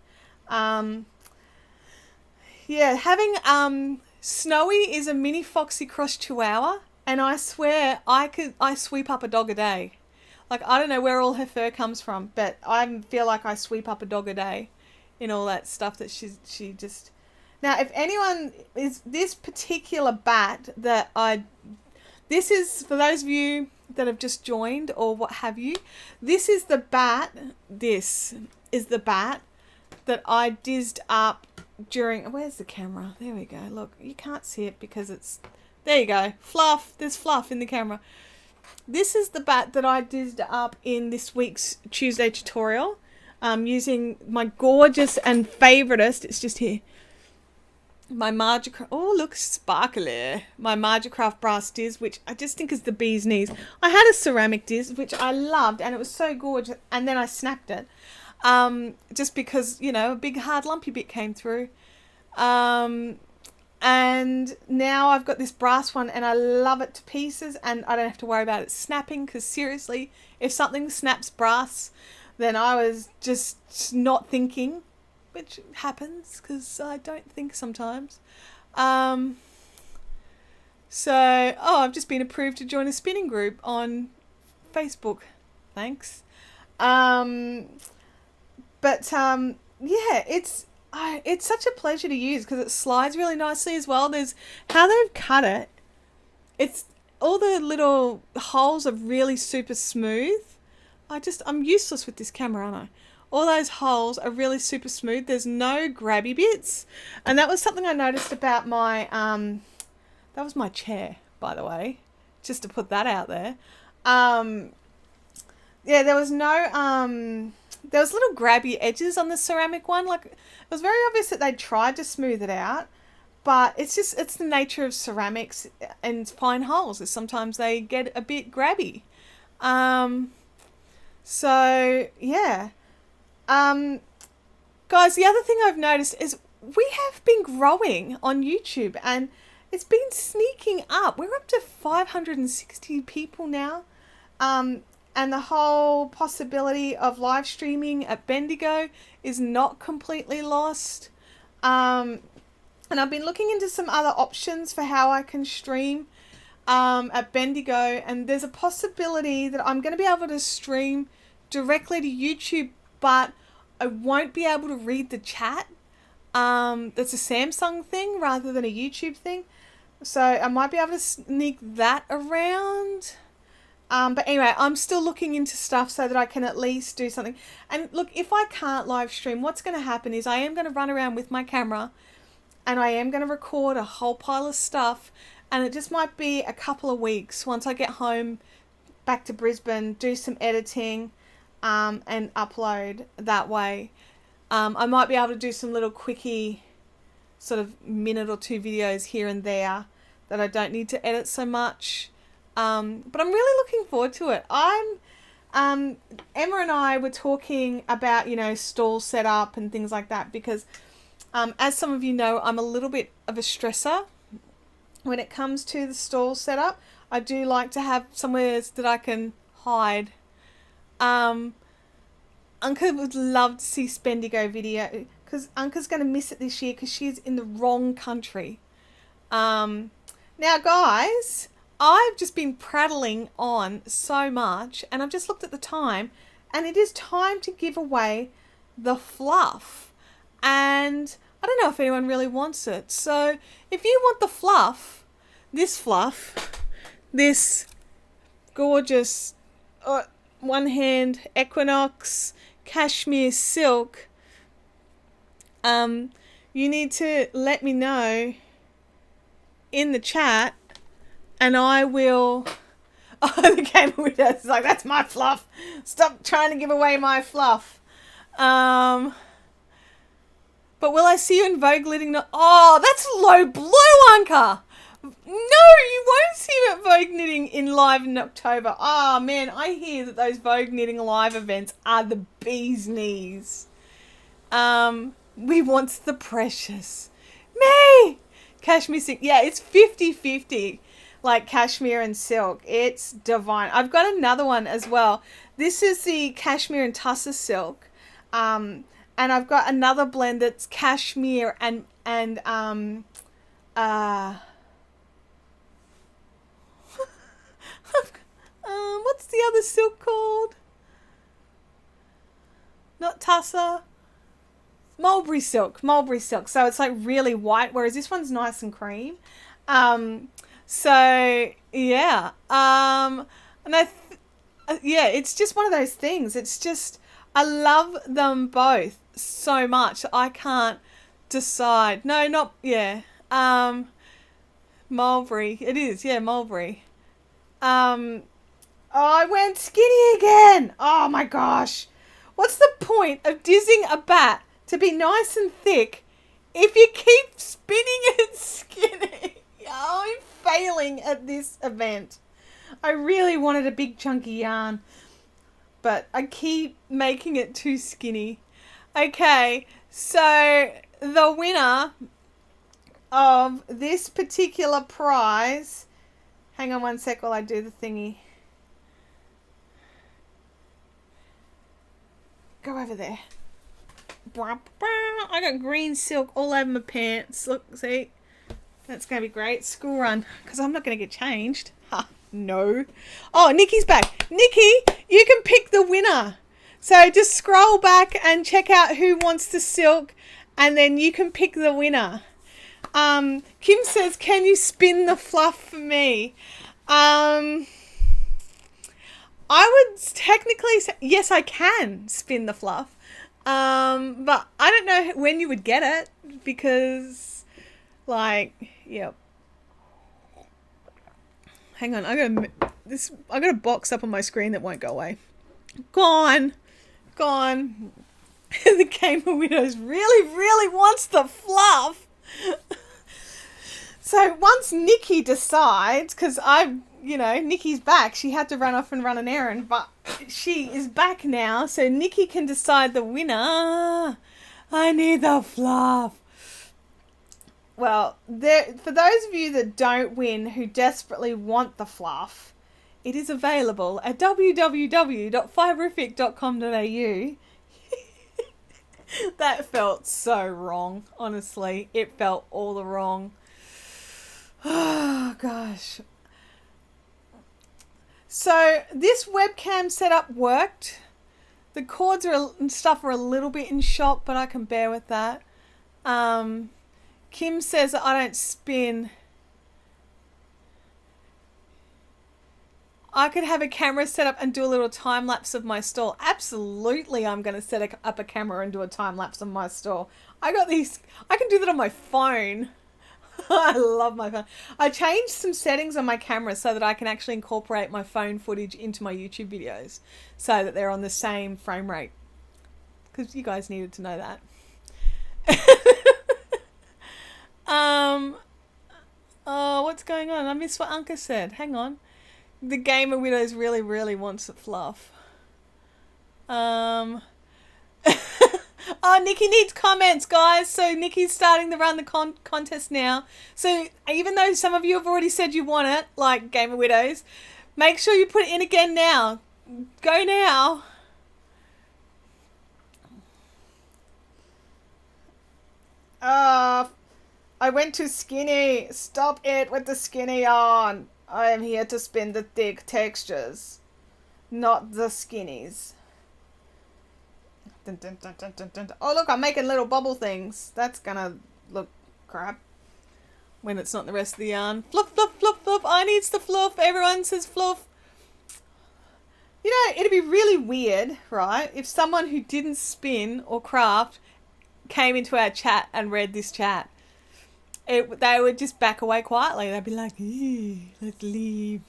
Yeah, having Snowy is a mini Foxy Cross Chihuahua, and I swear I sweep up a dog a day. Like, I don't know where all her fur comes from, but I feel like I sweep up a dog a day in all that stuff that she just... Now, if anyone is this particular bat that this is, for those of you that have just joined or what have you, this is the bat that I dizzed up during... Where's the camera? There we go. Look, you can't see it because it's... There you go. Fluff. There's fluff in the camera. This is the bat that I dizzed up in this week's Tuesday tutorial, using my gorgeous and favoritist, it's just here, my Margicraft, oh look, sparkly, my Margicraft brass Diz, which I just think is the bee's knees. I had a ceramic Diz, which I loved, and it was so gorgeous, and then I snapped it, just because, you know, a big hard lumpy bit came through. And now I've got this brass one and I love it to pieces, and I don't have to worry about it snapping, because seriously, if something snaps brass, then I was just not thinking, which happens because I don't think sometimes. I've just been approved to join a spinning group on Facebook. Thanks. Yeah, it's such a pleasure to use because it slides really nicely as well. There's how they've cut it. It's all the little holes are really super smooth. I'm useless with this camera, aren't I? All those holes are really super smooth. There's no grabby bits. And that was something I noticed about my, that was my chair, by the way, just to put that out there. Yeah, there was no, there was little grabby edges on the ceramic one. Like, it was very obvious that they tried to smooth it out, but it's the nature of ceramics and fine holes, is sometimes they get a bit grabby. So yeah. Guys, the other thing I've noticed is we have been growing on YouTube, and it's been sneaking up. We're up to 560 people now. And the whole possibility of live streaming at Bendigo is not completely lost. And I've been looking into some other options for how I can stream at Bendigo. And there's a possibility that I'm going to be able to stream directly to YouTube, but I won't be able to read the chat. That's a Samsung thing rather than a YouTube thing. So I might be able to sneak that around. But anyway, I'm still looking into stuff so that I can at least do something. And look, if I can't live stream, what's going to happen is I am going to run around with my camera and I am going to record a whole pile of stuff. And it just might be a couple of weeks once I get home back to Brisbane, do some editing, and upload that way. I might be able to do some little quickie sort of minute or two videos here and there that I don't need to edit so much. But I'm really looking forward to it. Emma and I were talking about, you know, stall setup and things like that because, as some of you know, I'm a little bit of a stressor when it comes to the stall setup. I do like to have somewhere that I can hide. Uncle would love to see Spendigo video because Uncle's going to miss it this year because she's in the wrong country. Now, guys, I've just been prattling on so much, and I've just looked at the time, and it is time to give away the fluff. And I don't know if anyone really wants it. So if you want the fluff, this gorgeous one hand Equinox cashmere silk, you need to let me know in the chat, and I will. Oh, the Gamer Widow is like, that's my fluff. Stop trying to give away my fluff. But will I see you in Vogue Knitting? Oh, that's low blow, Anka. No, you won't see me at Vogue Knitting in live in October. Oh, man, I hear that those Vogue Knitting live events are the bee's knees. We want the precious. Me! Cashmere silk. Yeah, it's 50-50. Like cashmere and silk. It's divine. I've got another one as well. This is the cashmere and tussar silk. And I've got another blend that's cashmere and what's the other silk called? Not tussar. Mulberry silk. So it's like really white, whereas this one's nice and cream. So yeah. And it's just one of those things. It's just, I love them both so much. I can't decide. No, not, yeah. Mulberry. It is, yeah, mulberry. Oh, I went skinny again. Oh my gosh. What's the point of dizzing a bat to be nice and thick if you keep spinning it skinny? Oh, I'm failing at this event. I really wanted a big chunky yarn, but I keep making it too skinny. Okay, so the winner of this particular prize, hang on one sec while I do the thingy. Go over there. I got green silk all over my pants. Look, see? That's going to be great. School run, because I'm not going to get changed. Ha, no. Oh, Nikki's back. Nikki, you can pick the winner. So just scroll back and check out who wants the silk, and then you can pick the winner. Kim says, can you spin the fluff for me? I would technically say, yes, I can spin the fluff. But I don't know when you would get it, because, like, yep. Hang on, I got a box up on my screen that won't go away. Gone. The Gamer Widows really wants the fluff. So once Nikki decides, because Nikki's back. She had to run off and run an errand, but she is back now, so Nikki can decide the winner. I need the fluff. Well, for those of you that don't win, who desperately want the fluff, it is available at www.fiberific.com.au. That felt so wrong, honestly. It felt all the wrong. Oh, gosh. So this webcam setup worked. The cords and stuff are a little bit in shock, but I can bear with that. Kim says that I don't spin. I could have a camera set up and do a little time lapse of my stall. Absolutely, I'm going to set up a camera and do a time lapse of my stall. I got these. I can do that on my phone. I love my phone. I changed some settings on my camera so that I can actually incorporate my phone footage into my YouTube videos so that they're on the same frame rate. Because you guys needed to know that. Oh, what's going on? I missed what Anka said. Hang on. The Gamer Widows really wants the fluff. Oh, Nikki needs comments, guys. So Nikki's starting to run the contest now. So even though some of you have already said you want it, like Gamer Widows, make sure you put it in again now. Go now. I went too skinny. Stop it with the skinny on. I am here to spin the thick textures, not the skinnies. Dun, dun, dun, dun, dun, dun. Oh, look, I'm making little bubble things. That's gonna look crap when it's not the rest of the yarn. Fluff, fluff, fluff, fluff. I needs the fluff. Everyone says fluff. You know, it'd be really weird, right, if someone who didn't spin or craft came into our chat and read this chat. They would just back away quietly. They'd be like, let's leave.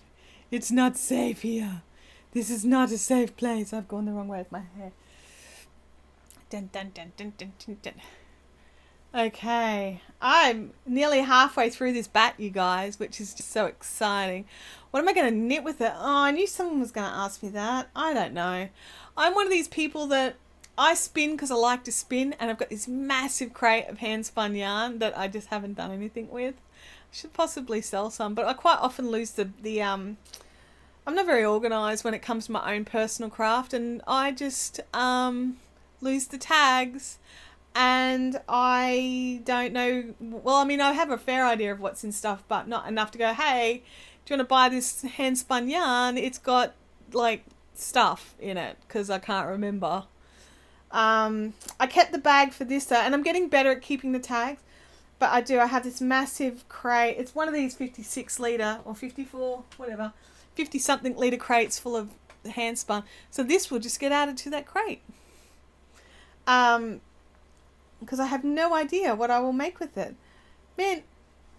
It's not safe here. This is not a safe place. I've gone the wrong way with my hair. Dun, dun, dun, dun, dun, dun, dun. Okay, I'm nearly halfway through this bat, you guys, which is just so exciting. What am I going to knit with it? Oh, I knew someone was going to ask me that. I don't know. I'm one of these people that I spin because I like to spin, and I've got this massive crate of hand spun yarn that I just haven't done anything with. I should possibly sell some, but I quite often lose the I'm not very organised when it comes to my own personal craft, and I just lose the tags, and I don't know. Well, I mean, I have a fair idea of what's in stuff, but not enough to go, hey, do you want to buy this hand spun yarn? It's got like stuff in it, because I can't remember. I kept the bag for this though, and I'm getting better at keeping the tags, but I have this massive crate. It's one of these 56 litre or 54, whatever, 50 something litre crates full of hand spun. So this will just get added to that crate. Because I have no idea what I will make with it. Man,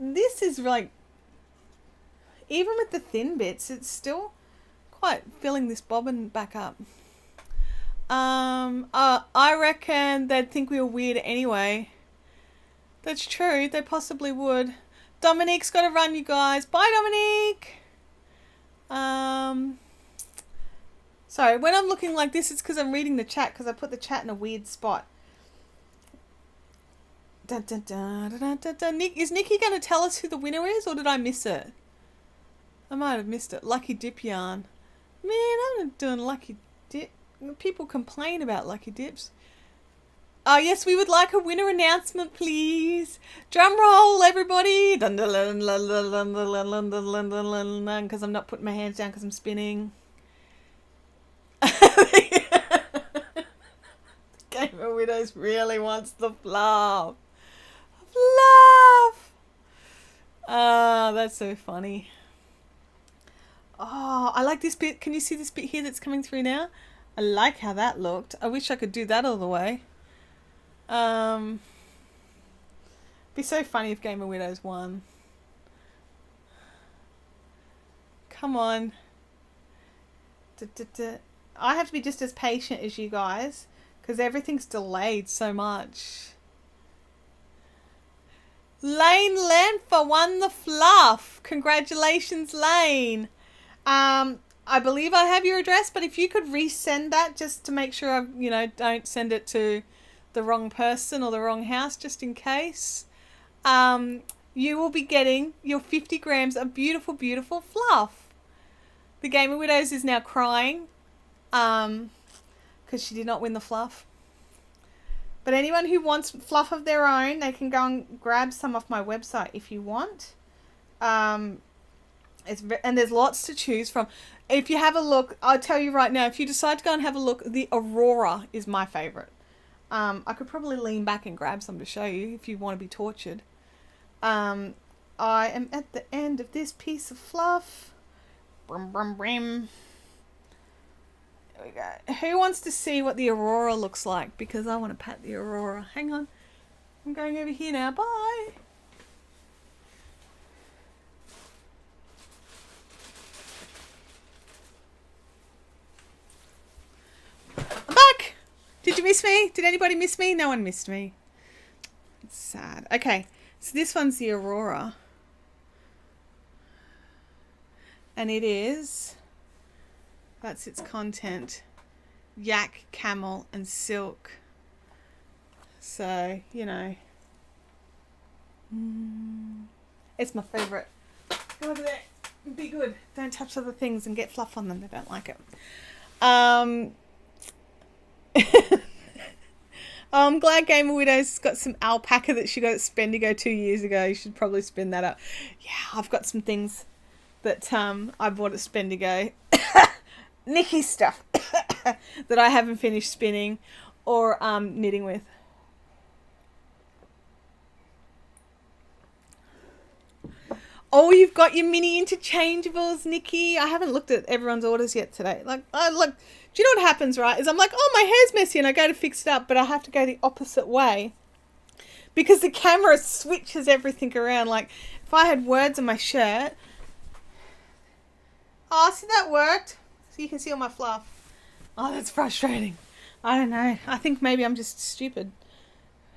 this is like, even with the thin bits, it's still quite filling this bobbin back up. I reckon they'd think we were weird anyway. That's true, they possibly would. Dominique's got to run, you guys. Bye, Dominique! Sorry, when I'm looking like this, it's because I'm reading the chat, because I put the chat in a weird spot. Dun, dun, dun, dun, dun, dun. Nick, is Nikki going to tell us who the winner is, or did I miss it? I might have missed it. Lucky Dip yarn. Man, I'm not doing Lucky Dip. People complain about Lucky Dips. Oh, yes, we would like a winner announcement, please. Drum roll, everybody. Because I'm not putting my hands down because I'm spinning. Game of Widows really wants the fluff. Fluff! Oh, that's so funny. Oh, I like this bit. Can you see this bit here that's coming through now? I like how that looked. I wish I could do that all the way. Be so funny if Game of Widows won. Come on. I have to be just as patient as you guys, because everything's delayed so much. Lane Lanfa won the fluff. Congratulations, Lane. I believe I have your address, but if you could resend that just to make sure I, don't send it to the wrong person or the wrong house, just in case. You will be getting your 50 grams of beautiful, beautiful fluff. The Game of Widows is now crying because she did not win the fluff. But anyone who wants fluff of their own, they can go and grab some off my website if you want. And there's lots to choose from. If you have a look, I'll tell you right now, if you decide to go and have a look, the Aurora is my favourite. I could probably lean back and grab some to show you if you want to be tortured. I am at the end of this piece of fluff. Brum, brum, brum. There we go. Who wants to see what the Aurora looks like? Because I want to pat the Aurora. Hang on. I'm going over here now. Bye. I'm back. Did you miss me? Did anybody miss me? No one missed me. It's sad. Okay. So this one's the Aurora. And it is, that's its content, yak, camel, and silk. So, it's my favourite. Go over there. Be good. Don't touch other things and get fluff on them. They don't like it. I'm glad Game of Widows got some alpaca that she got at Spendigo 2 years ago. You should probably spin that up. Yeah, I've got some things that I bought at Spendigo. Nikki stuff that I haven't finished spinning or knitting with. Oh, you've got your mini interchangeables, Nikki. I haven't looked at everyone's orders yet today. Do you know what happens, right? Is I'm like, oh, my hair's messy, and I go to fix it up, but I have to go the opposite way because the camera switches everything around. Like, if I had words on my shirt. Oh, see, that worked. So you can see all my fluff. Oh, that's frustrating. I don't know. I think maybe I'm just stupid.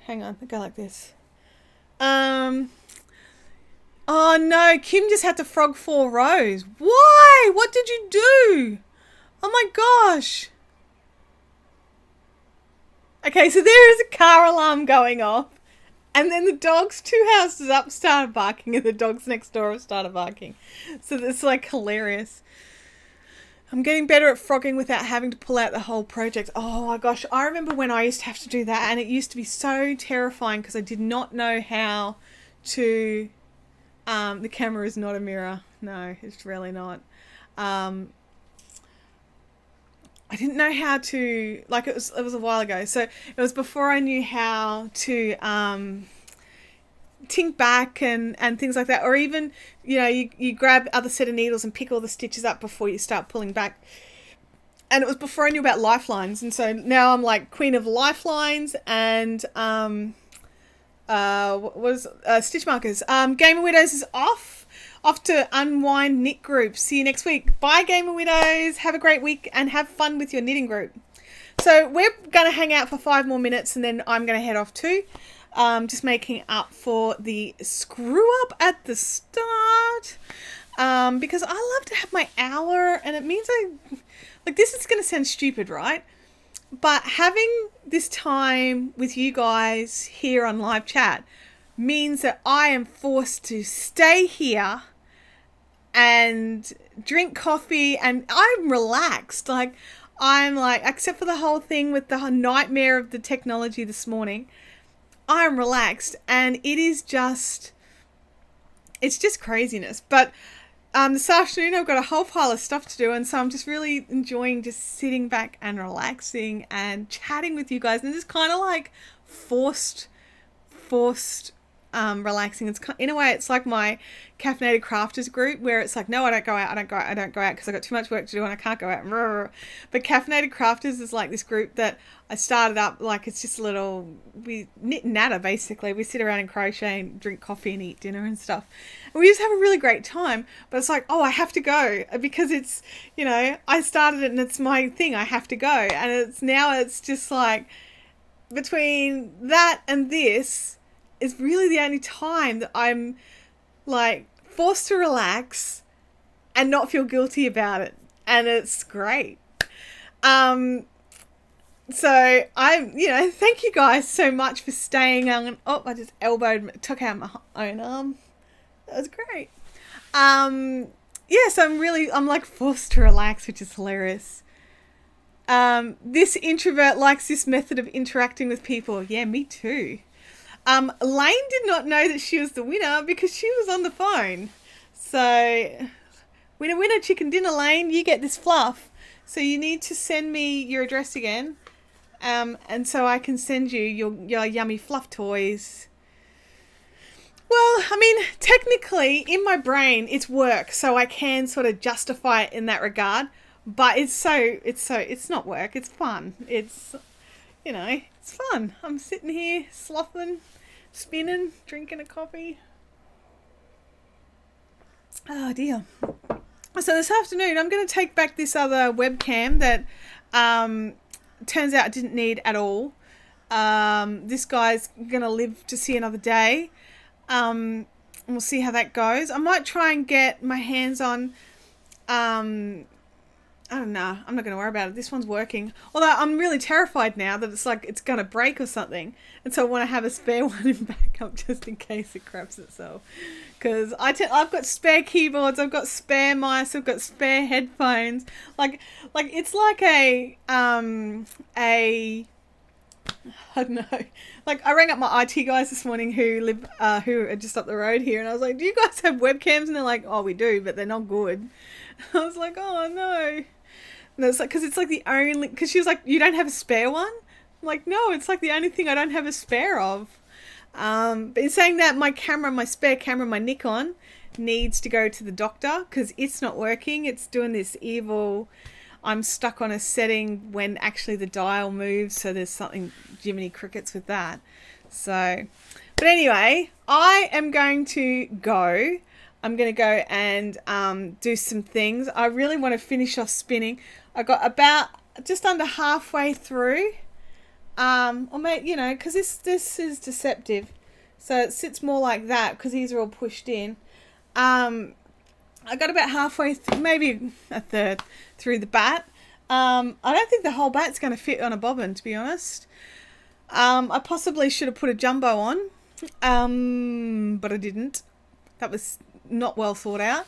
Hang on. I'll go like this. Oh no, Kim just had to frog 4 rows. Why? What did you do? Oh my gosh. Okay, so there is a car alarm going off. And then the dogs 2 houses up started barking and the dogs next door have started barking. So that's like hilarious. I'm getting better at frogging without having to pull out the whole project. Oh my gosh, I remember when I used to have to do that and it used to be so terrifying because I did not know how to... the camera is not a mirror. No, it's really not. I didn't know how to, like it was a while ago. So it was before I knew how to tink back and things like that. Or even, you grab other set of needles and pick all the stitches up before you start pulling back. And it was before I knew about lifelines. And so now I'm like queen of lifelines and stitch markers. Gamer Widows is off to unwind knit group. See you next week. Bye, Gamer Widows. Have a great week and have fun with your knitting group. So we're going to hang out for 5 more minutes and then I'm going to head off too. Just making up for the screw up at the start. Because I love to have my hour and it means this is going to sound stupid, right? But having this time with you guys here on live chat means that I am forced to stay here and drink coffee and I'm relaxed. Except for the whole thing with the nightmare of the technology this morning, I'm relaxed and it's just craziness. But this afternoon I've got a whole pile of stuff to do and so I'm just really enjoying just sitting back and relaxing and chatting with you guys and just kind of like forced relaxing. It's in a way it's like my caffeinated crafters group where it's like, no, I don't go out because I've got too much work to do and I can't go out. But caffeinated crafters is like this group that I started up, like it's just we knit and natter basically. We sit around and crochet and drink coffee and eat dinner and stuff. And we just have a really great time. But it's like, oh, I have to go because it's, I started it and it's my thing. I have to go. And it's just like between that and this is really the only time that I'm like forced to relax and not feel guilty about it. And it's great. So thank you guys so much for staying on. Oh, I just took out my own arm. That was great. So I'm like forced to relax, which is hilarious. This introvert likes this method of interacting with people. Yeah, me too. Lane did not know that she was the winner because she was on the phone. So, winner, chicken dinner, Lane. You get this fluff. So you need to send me your address again. And so I can send you your yummy fluff toys. Well, I mean, technically, in my brain, it's work. So I can sort of justify it in that regard. But it's not work. It's fun. It's fun. I'm sitting here sloughing, spinning, drinking a coffee. Oh dear. So this afternoon I'm going to take back this other webcam that turns out I didn't need at all. This guy's going to live to see another day. And we'll see how that goes. I might try and get my hands on I don't know. I'm not going to worry about it. This one's working. Although I'm really terrified now that it's like it's going to break or something. And so I want to have a spare one in backup just in case it craps itself. Because I've got spare keyboards, I've got spare mice, I've got spare headphones. Like it's like a I don't know. Like, I rang up my IT guys this morning who are just up the road here, and I was like, do you guys have webcams? And they're like, oh, we do, but they're not good. I was like, oh, no. And it's like, because it's like the only, because she was like, you don't have a spare one? I'm like, no, it's like the only thing I don't have a spare of. But in saying that, my spare camera, my Nikon, needs to go to the doctor because it's not working. It's doing this evil, I'm stuck on a setting when actually the dial moves, so there's something Jiminy Crickets with that. So, but anyway, I am going to go. I'm going to go and do some things. I really want to finish off spinning. I got about just under halfway through. Or maybe, you know, because this is deceptive. So it sits more like that because these are all pushed in. I got about halfway, maybe a third through the bat. I don't think the whole bat's going to fit on a bobbin, to be honest. I possibly should have put a jumbo on, but I didn't. That was not well thought out.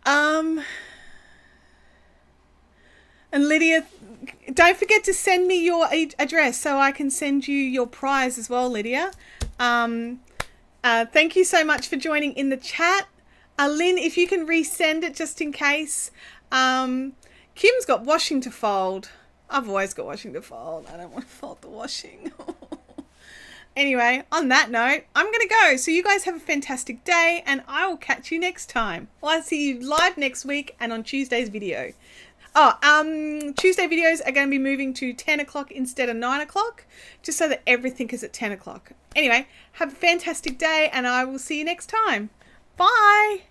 And Lydia, don't forget to send me your address so I can send you your prize as well, Lydia. Thank you so much for joining in the chat. Lynn, if you can resend it just in case. Kim's got washing to fold. I've always got washing to fold. I don't want to fold the washing. Anyway, on that note, I'm going to go. So you guys have a fantastic day, and I will catch you next time. Well, I'll see you live next week and on Tuesday's video. Tuesday videos are going to be moving to 10 o'clock instead of 9 o'clock, just so that everything is at 10 o'clock. Anyway, have a fantastic day, and I will see you next time. Bye!